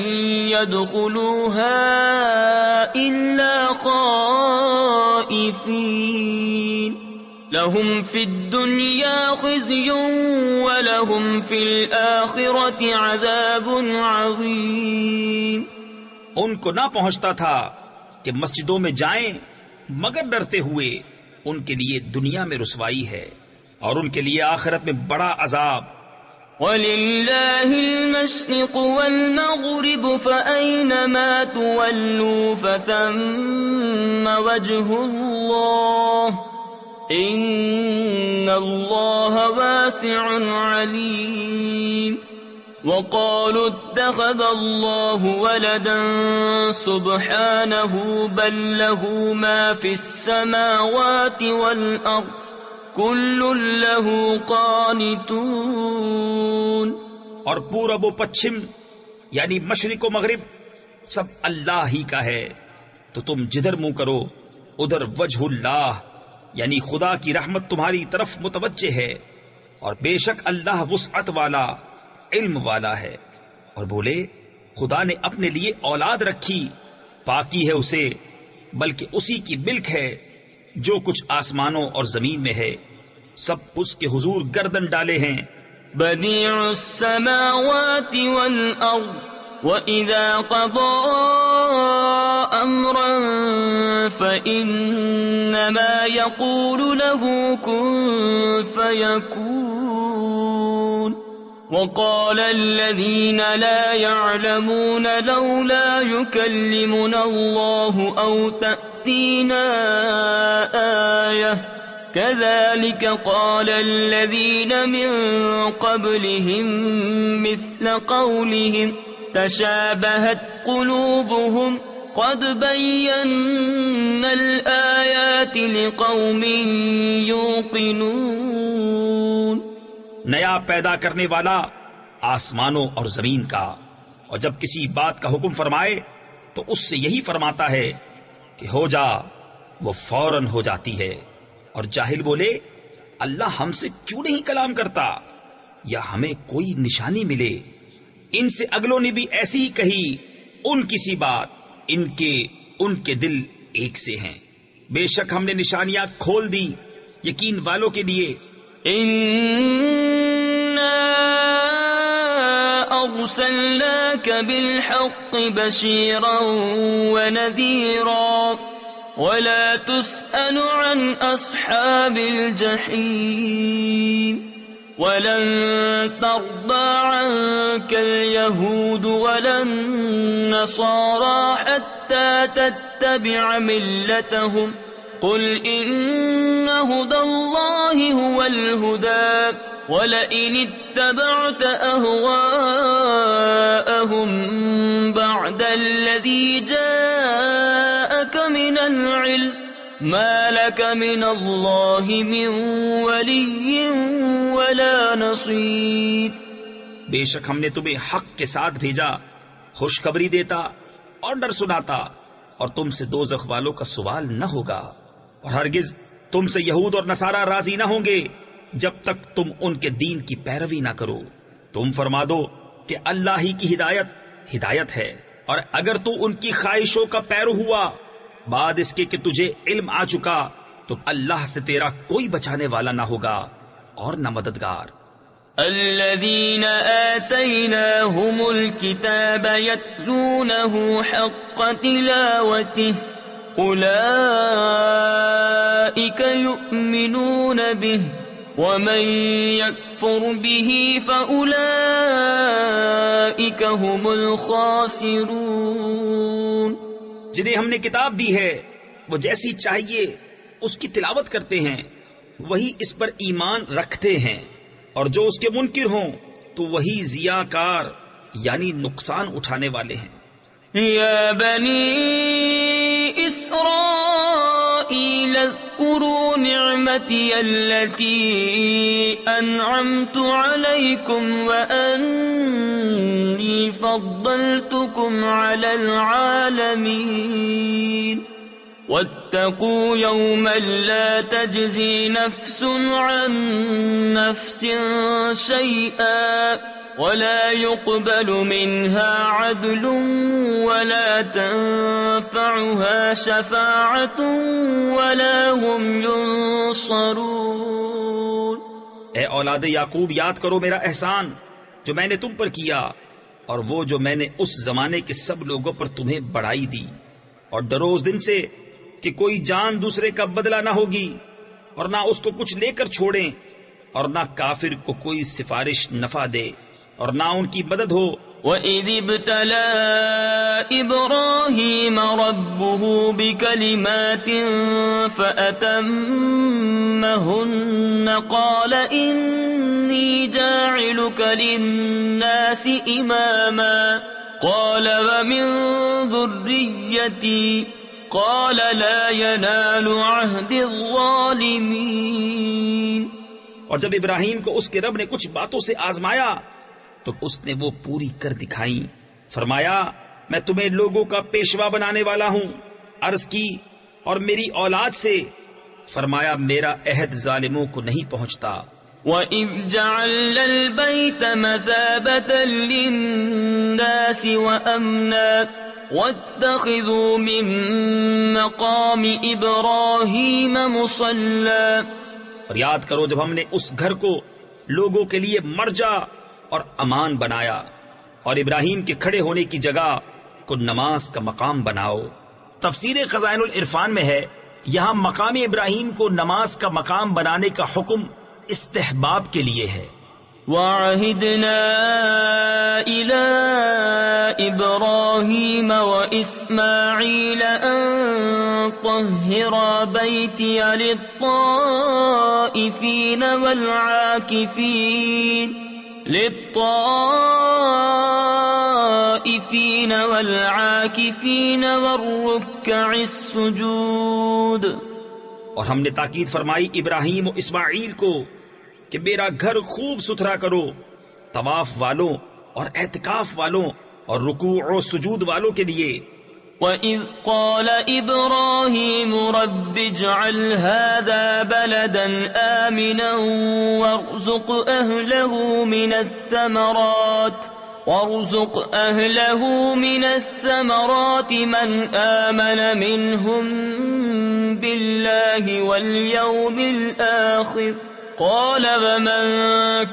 يدخلوها الا خائفین لهم في الدنيا خزي ولهم في الآخرة عذاب عظيم۔ ان کو نہ پہنچتا تھا کہ مسجدوں میں جائیں مگر ڈرتے ہوئے، ان کے لیے دنیا میں رسوائی ہے اور ان کے لیے آخرت میں بڑا عذاب۔ وَلِلَّهِ الْمَشْرِقُ وَالْمَغْرِبُ فَأَيْنَمَا تُوَلُّوا فَثَمَّ وَجْهُ اللَّهِ إِنَّ اللَّهَ وَاسِعٌ عَلِيمٌ۔ وقالوا اتخذ الله ولدا سبحانه بل له ما في السماوات والأرض كل له قانتون. اور پورب و پچھم یعنی مشرق و مغرب سب اللہ ہی کا ہے، تو تم جدھر منہ کرو ادھر وجہ اللہ یعنی خدا کی رحمت تمہاری طرف متوجہ ہے، اور بے شک اللہ وسعت والا علم والا ہے. اور بولے خدا نے اپنے لیے اولاد رکھی، پاکی ہے اسے، بلکہ اسی کی ملک ہے جو کچھ آسمانوں اور زمین میں ہے، سب اس کے حضور گردن ڈالے ہیں. بديع السماوات والأرض وإذا قضى أمرا فإنما يقول له كن فيكون. وقال الذين لا يعلمون لولا يكلمنا الله أو تأتينا آية كذلك قال الذين من قبلهم مثل قولهم تشابهت قلوبهم قد بينا الآيات لقوم يوقنون. نیا پیدا کرنے والا آسمانوں اور زمین کا، اور جب کسی بات کا حکم فرمائے تو اس سے یہی فرماتا ہے کہ ہو جا، وہ فوراً ہو جاتی ہے. اور جاہل بولے اللہ ہم سے کیوں نہیں کلام کرتا یا ہمیں کوئی نشانی ملے. ان سے اگلوں نے بھی ایسی ہی کہی، ان کسی بات ان کے دل ایک سے ہیں. بے شک ہم نے نشانیاں کھول دی یقین والوں کے لیے. إِنَّا أَرْسَلْنَاكَ بِالْحَقِّ بَشِيرًا وَنَذِيرًا وَلَا تُسْأَلُ عَنْ أَصْحَابِ الْجَحِيمِ. وَلَن تَرْضَىٰ عَنكَ الْيَهُودُ وَلَا النَّصَارَىٰ حَتَّىٰ تَتَّبِعَ مِلَّتَهُمْ قُلْ إِنَّ هُدَى اللَّهِ هُوَ الْهُدَىٰ وَلَئِنِ اتَّبَعْتَ أَهْوَاءَهُم بَعْدَ الَّذِي جَاءَكَ مِنَ الْعِلْمِ مَا لَكَ مِنَ اللَّهِ مِن وَلِيٍّ وَلَا نَصِيرٍ. بے شک ہم نے تمہیں حق کے ساتھ بھیجا، خوشخبری دیتا اور ڈر سناتا، اور تم سے دوزخ والوں کا سوال نہ ہوگا، اور ہرگز تم سے یہود اور نصارہ راضی نہ ہوں گے جب تک تم ان کے دین کی پیروی نہ کرو. تم فرما دو کہ اللہ ہی کی ہدایت ہے، اور اگر تو ان کی خواہشوں کا پیرو ہوا بعد اس کے کہ تجھے علم آ چکا تو اللہ سے تیرا کوئی بچانے والا نہ ہوگا اور نہ مددگار. الذين آتيناهم الكتاب يتلونه حق تلاوته أولئك يؤمنون به ومن يكفر به فأولئك هم الخاسرون. جنہیں ہم نے کتاب دی ہے وہ جیسی چاہیے اس کی تلاوت کرتے ہیں، وہی اس پر ایمان رکھتے ہیں، اور جو اس کے منکر ہوں تو وہی ضیاءکار یعنی نقصان اٹھانے والے ہیں. یا بنی اسرائیل اذکروا نعمتی التي انعمت علیکم وانی فضلتکم علی العالمین. واتقوا يوما لا تجزي نفس عن نفس شيئا ولا يقبل منها عدل ولا تنفعها شفاعة ولا هم ينصرون. اے اولاد یعقوب، یاد کرو میرا احسان جو میں نے تم پر کیا، اور وہ جو میں نے اس زمانے کے سب لوگوں پر تمہیں بڑھائی دی. اور ڈرو اس دن سے کہ کوئی جان دوسرے کا بدلہ نہ ہوگی، اور نہ اس کو کچھ لے کر چھوڑیں، اور نہ کافر کو کوئی سفارش نفع دے. اور نہ ان کی مدد ہو۔ وَإِذِ ابْتَلَىٰ إِبْرَاهِيمَ رَبُّهُ بِكَلِمَاتٍ فَأَتَمَّهُنَّ قَالَ إِنِّي جَاعِلُكَ لِلنَّاسِ إِمَامًا قَالَ وَمِن ذُرِّيَّتِي قَالَ لَا يَنَالُ عَهْدِ الظَّالِمِينَ۔ اور جب ابراہیم کو اس کے رب نے کچھ باتوں سے آزمایا تو اس نے وہ پوری کر دکھائیں۔ فرمایا میں تمہیں لوگوں کا پیشوا بنانے والا ہوں۔ عرض کی اور میری اولاد سے؟ فرمایا میرا عہد ظالموں کو نہیں پہنچتا۔ وَإِذْ جَعَلْنَا الْبَيْتَ مَثَابَةً لِلنَّاسِ وَأَمْنًا وَاتَّخِذُوا مِن مَّقَامِ إِبْرَاهِيمَ مُصَلًّى۔ اور یاد کرو جب ہم نے اس گھر کو لوگوں کے لیے مرجع اور امان بنایا، اور ابراہیم کے کھڑے ہونے کی جگہ کو نماز کا مقام بناؤ۔ تفسیر خزائن العرفان میں ہے یہاں مقام ابراہیم کو نماز کا مقام بنانے کا حکم استحباب کے لیے ہے۔ وَعَهِدْنَا إِلَىٰ إِبْرَاهِيمَ وَإِسْمَاعِيلَ أَن طَهِّرَا بَيْتِيَ لِلطَّائِفِينَ وَالْعَاكِفِينَ وَالرُّكَّعِ السُّجُودِ۔ اور ہم نے تاکید فرمائی ابراہیم و اسماعیل کو کہ میرا گھر خوب ستھرا کرو، طواف والوں اور اعتکاف والوں اور رکوع و سجود والوں کے لیے۔ وَإِذْ قَالَ إِبْرَاهِيمُ رَبِّ اجْعَلْ هَٰذَا بَلَدًا آمِنًا وَارْزُقْ أَهْلَهُ مِنَ الثَّمَرَاتِ مَنْ آمَنَ مِنْهُم بِاللَّهِ وَالْيَوْمِ الْآخِرِ قَالَ وَمَن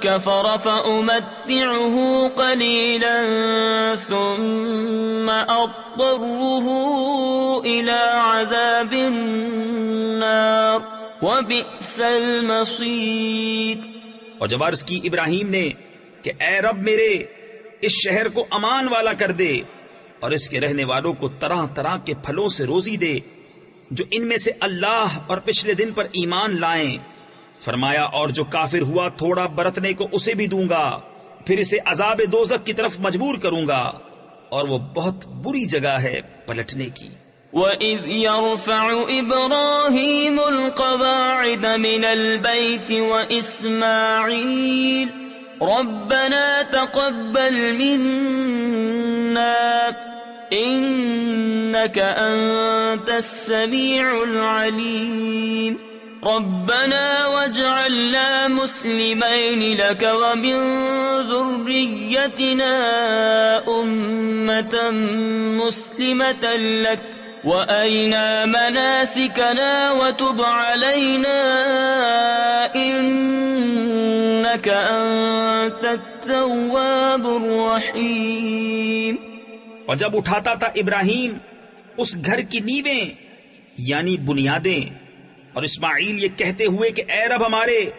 كَفَرَ فَأُمَتِّعُهُ قَلِيلًا ثُمَّ أَضْطَرُّهُ إِلَىٰ عَذَابِ النَّارِ وَبِئْسَ الْمَصِيرُ۔ اور جب عرض کی ابراہیم نے کہ اے رب میرے اس شہر کو امان والا کر دے اور اس کے رہنے والوں کو طرح طرح کے پھلوں سے روزی دے جو ان میں سے اللہ اور پچھلے دن پر ایمان لائیں۔ فرمایا اور جو کافر ہوا تھوڑا برتنے کو اسے بھی دوں گا، پھر اسے عذاب دوزخ کی طرف مجبور کروں گا، اور وہ بہت بری جگہ ہے پلٹنے کی۔ وَإِذْ يَرْفَعُ إِبْرَاهِيمُ الْقَوَاعِدَ مِنَ الْبَيْتِ وَإِسْمَاعِيلُ رَبَّنَا تَقَبَّلْ مِنَّا إِنَّكَ أَنتَ السَّمِيعُ الْعَلِيمُ رَبَّنَا وَاجْعَلْنَا مُسْلِمَيْنِ لَكَ وَمِن ذُرِّيَّتِنَا أُمَّةً مُّسْلِمَةً لَكَ وَأَرِنَا مَنَاسِكَنَا وَتُبْ عَلَيْنَا إِنَّكَ أَنتَ التَّوَّابُ الرَّحِيمُ۔ اور جب اٹھاتا تھا ابراہیم اس گھر کی نیویں یعنی بنیادیں، اور اسماعیل یہ کہتے ہوئے کہ اے رب ہمارے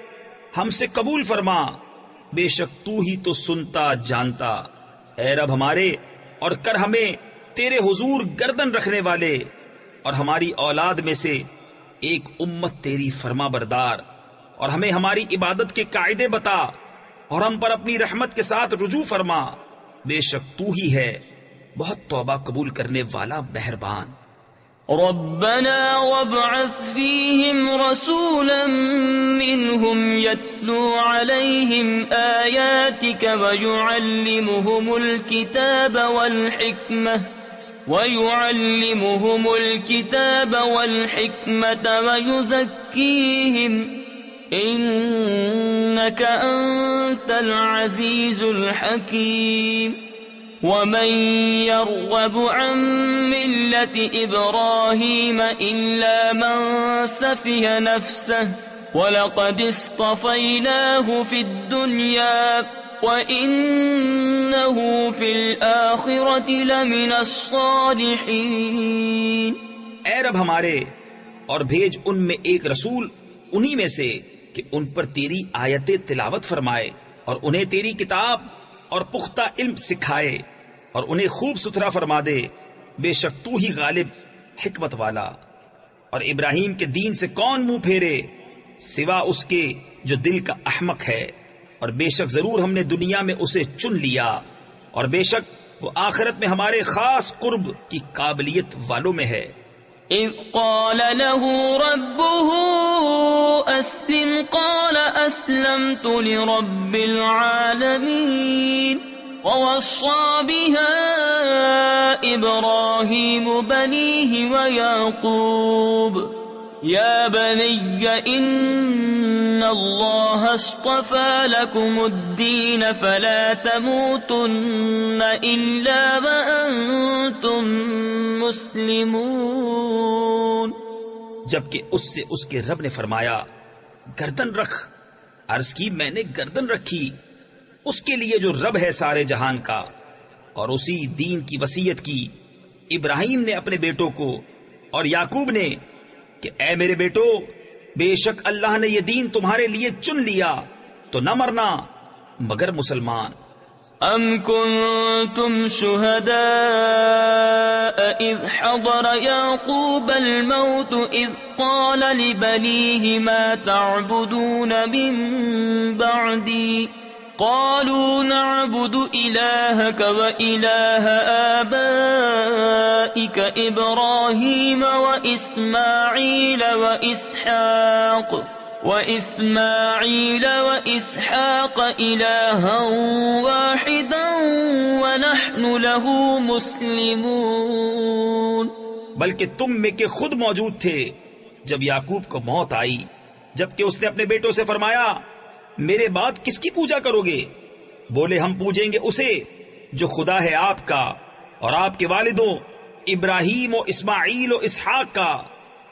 ہم سے قبول فرما، بے شک تو ہی تو سنتا جانتا، اے رب ہمارے اور کر ہمیں تیرے حضور گردن رکھنے والے، اور ہماری اولاد میں سے ایک امت تیری فرما بردار، اور ہمیں ہماری عبادت کے قاعدے بتا، اور ہم پر اپنی رحمت کے ساتھ رجوع فرما، بے شک تو ہی ہے بہت توبہ قبول کرنے والا مہربان۔ ربنا وابعث فيهم رسولا منهم يتلو عليهم آياتك ويعلمهم الكتاب والحكمة ويزكيهم إنك أنت العزيز الحكيم ومن يرغب عن ملة إبراهيم إلا من سفه نفسه ولقد اصطفيناه في الدنيا وإنه في الآخرة لمن الصالحين۔ اے رب ہمارے اور بھیج ان میں ایک رسول انہی میں سے کہ ان پر تیری آیتیں تلاوت فرمائے اور انہیں تیری کتاب اور پختہ علم سکھائے اور انہیں خوب ستھرا فرما دے، بے شک تو ہی غالب حکمت والا۔ اور ابراہیم کے دین سے کون منہ پھیرے سوا اس کے جو دل کا احمق ہے، اور بے شک ضرور ہم نے دنیا میں اسے چن لیا، اور بے شک وہ آخرت میں ہمارے خاص قرب کی قابلیت والوں میں ہے۔ إذ قال له ربه أسلم قال أسلمت لرب العالمين ووصى بها إبراهيم بنيه ويعقوب يا بني إن الله اصطفى لكم الدين فلا تموتن إلا وأنتم مسلمون۔ جبکہ اس سے اس کے رب نے فرمایا گردن رکھ، عرض کی میں نے گردن رکھی اس کے لیے جو رب ہے سارے جہان کا، اور اسی دین کی وصیت کی ابراہیم نے اپنے بیٹوں کو اور یعقوب نے کہ اے میرے بیٹو، بے شک اللہ نے یہ دین تمہارے لیے چن لیا تو نہ مرنا مگر مسلمان۔ أَمْ كُنْتُمْ شُهَدَاءَ إِذْ حَضَرَ يَعْقُوبَ الْمَوْتُ إِذْ قَالَ لِبَنِيهِ مَا تَعْبُدُونَ مِنْ بَعْدِي قَالُوا نَعْبُدُ إِلَٰهَكَ وَإِلَٰهَ آبَائِكَ إِبْرَاهِيمَ وَإِسْمَاعِيلَ وَإِسْحَاقَ إِلَٰهًا وَاحِدًا وَنَحْنُ لَهُ مُسْلِمُونَ۔ بلکہ تم میں کے خود موجود تھے جب یعقوب کو موت آئی، جبکہ اس نے اپنے بیٹوں سے فرمایا میرے بعد کس کی پوجا کرو گے؟ بولے ہم پوجیں گے اسے جو خدا ہے آپ کا اور آپ کے والدوں ابراہیم و اسماعیل و اسحاق کا،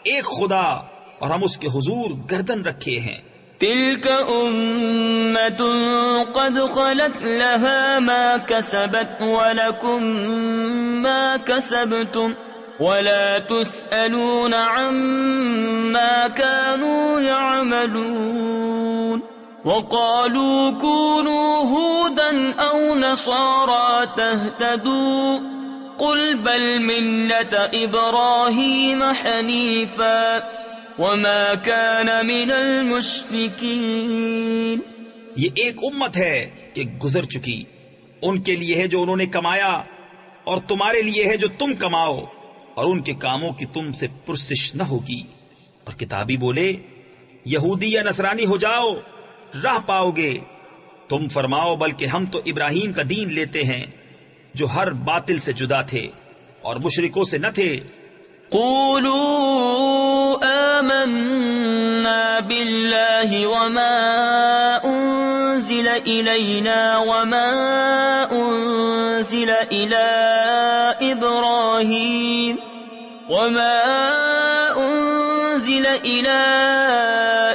ایک خدا، اور ہم اس کے حضور گردن رکھے ہیں۔ تلك أمة قد خلت لها ما كسبت ولكم ما كسبتم ولا تسألون عما كانوا يعملون۔ وقالوا كونوا هودا أو نصارى تهتدوا قل بل ملة إبراهيم حنيفا وما كان من المشركين۔ یہ ایک امت ہے کہ گزر چکی، ان کے لیے ہے جو انہوں نے کمایا اور تمہارے لیے ہے جو تم کماؤ، اور ان کے کاموں کی تم سے پرسش نہ ہوگی۔ اور کتابی بولے یہودی یا نصرانی ہو جاؤ راہ پاؤ گے، تم فرماؤ بلکہ ہم تو ابراہیم کا دین لیتے ہیں جو ہر باطل سے جدا تھے اور مشرکوں سے نہ تھے۔ قولوا آمنا بالله وما أنزل إلينا وما أنزل إلى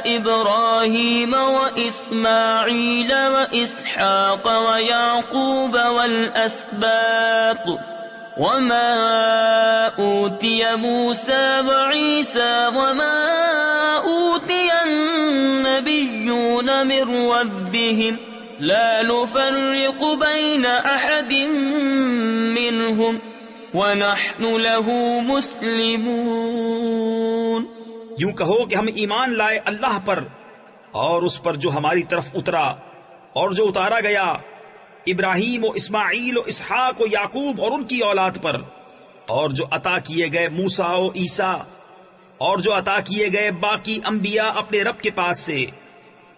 إبراهيم وإسماعيل وإسحاق ويعقوب والأسباط وما أوتي موسى وعيسى وما أوتي النبيون من ربهم لا نفرق بين أحد منهم وَنَحْنُ لَهُ مُسْلِمُونَ۔ یوں کہو کہ ہم ایمان لائے اللہ پر اور اس پر جو ہماری طرف اترا اور جو اتارا گیا ابراہیم و اسماعیل و اسحاق و یعقوب اور ان کی اولاد پر، اور جو عطا کیے گئے موسیٰ و عیسیٰ اور جو عطا کیے گئے باقی انبیاء اپنے رب کے پاس سے،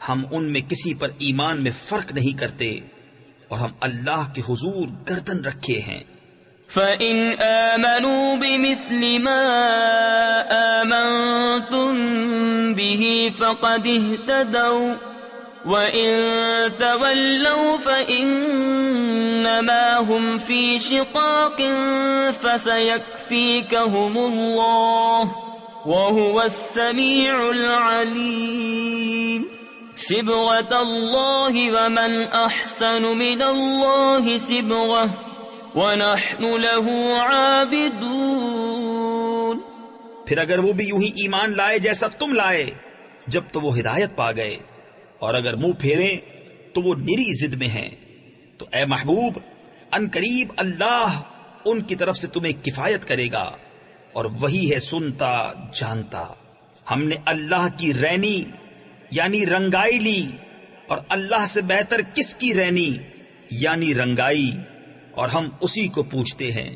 ہم ان میں کسی پر ایمان میں فرق نہیں کرتے اور ہم اللہ کے حضور گردن رکھے ہیں۔ فَإِنْ آمَنُوا بِمِثْلِ مَا آمَنْتُمْ بِهِ فَقَدِ اهْتَدَوْا وَإِنْ تَوَلَّوْا فَإِنَّمَا هُمْ فِي شِقَاقٍ فَسَيَكْفِيكَهُمُ اللَّهُ وَهُوَ السَّمِيعُ الْعَلِيمُ۔ صِبْغَةَ اللَّهِ وَمَنْ أَحْسَنُ مِنَ اللَّهِ صِبْغَةً وَنَحْنُ لَهُ عَابِدُونَ۔ پھر اگر وہ بھی یوں ہی ایمان لائے جیسا تم لائے جب تو وہ ہدایت پا گئے، اور اگر منہ پھیریں تو وہ نری ضد میں ہیں، تو اے محبوب ان قریب اللہ ان کی طرف سے تمہیں کفایت کرے گا، اور وہی ہے سنتا جانتا۔ ہم نے اللہ کی رینی یعنی رنگائی لی، اور اللہ سے بہتر کس کی رینی یعنی رنگائی، اور ہم اسی کو پوچھتے ہیں۔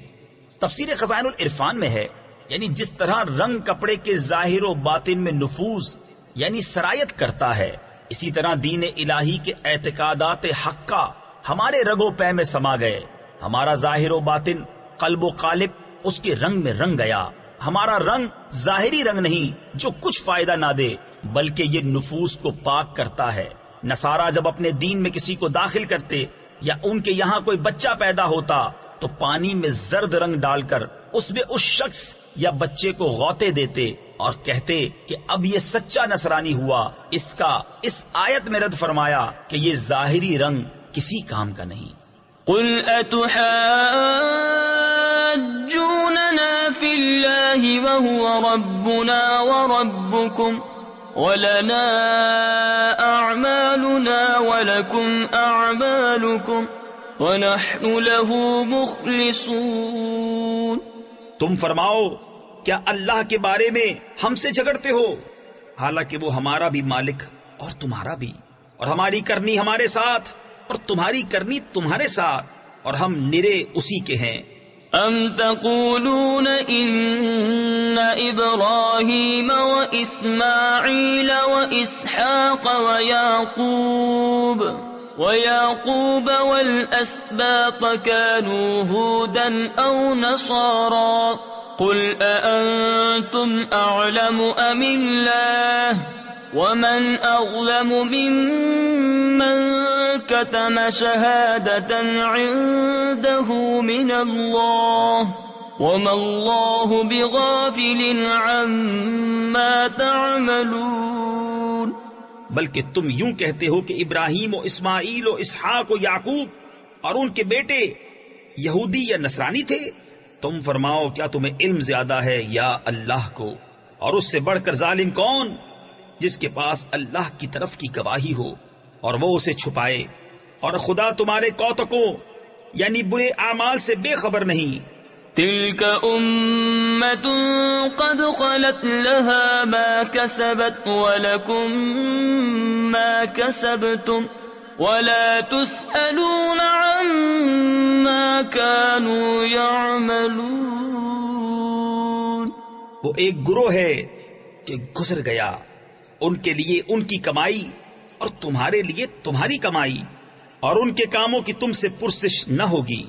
تفسیر خزائن العرفان میں ہے یعنی جس طرح رنگ کپڑے کے ظاہر و باطن میں نفوذ یعنی سرایت کرتا ہے، اسی طرح دین الہی کے اعتقادات حقہ ہمارے رگ و پے میں سما گئے۔ ہمارا ظاہر و باطن قلب و قالب اس کے رنگ میں رنگ گیا۔ ہمارا رنگ ظاہری رنگ نہیں جو کچھ فائدہ نہ دے، بلکہ یہ نفوس کو پاک کرتا ہے۔ نصارہ جب اپنے دین میں کسی کو داخل کرتے یا ان کے یہاں کوئی بچہ پیدا ہوتا تو پانی میں زرد رنگ ڈال کر اس میں اس شخص یا بچے کو غوطے دیتے اور کہتے کہ اب یہ سچا نصرانی ہوا۔ اس آیت میں رد فرمایا کہ یہ ظاہری رنگ کسی کام کا نہیں۔ قل اتحاجوننا فی اللہ وهو ربنا وربکم ولنا اعمالنا ولکم اعمالکم ونحن له مخلصون۔ تم فرماؤ کیا اللہ کے بارے میں ہم سے جھگڑتے ہو، حالانکہ وہ ہمارا بھی مالک اور تمہارا بھی، اور ہماری کرنی ہمارے ساتھ اور تمہاری کرنی تمہارے ساتھ، اور ہم نرے اسی کے ہیں۔ ام تقولون ان ابراہیم واسماعیل واسحاق ويعقوب والأسباط كانوا هودا أو نصارا قل أأنتم أعلم أم الله ومن أظلم ممن كتم شهادة عنده من الله وما الله بغافل عما تعملون۔ بلکہ تم یوں کہتے ہو کہ ابراہیم و اسماعیل و اسحاق و یعقوب اور ان کے بیٹے یہودی یا نصرانی تھے۔ تم فرماؤ کیا تمہیں علم زیادہ ہے یا اللہ کو؟ اور اس سے بڑھ کر ظالم کون جس کے پاس اللہ کی طرف کی گواہی ہو اور وہ اسے چھپائے، اور خدا تمہارے کوتکوں یعنی برے اعمال سے بے خبر نہیں۔ تلك أمة قد خلت لها ما كسبت ولكم ما كسبتم ولا تسألون عما كانوا يعملون۔ وہ ایک گروہ ہے کہ گزر گیا، ان کے لیے ان کی کمائی اور تمہارے لیے تمہاری کمائی، اور ان کے کاموں کی تم سے پرسش نہ ہوگی۔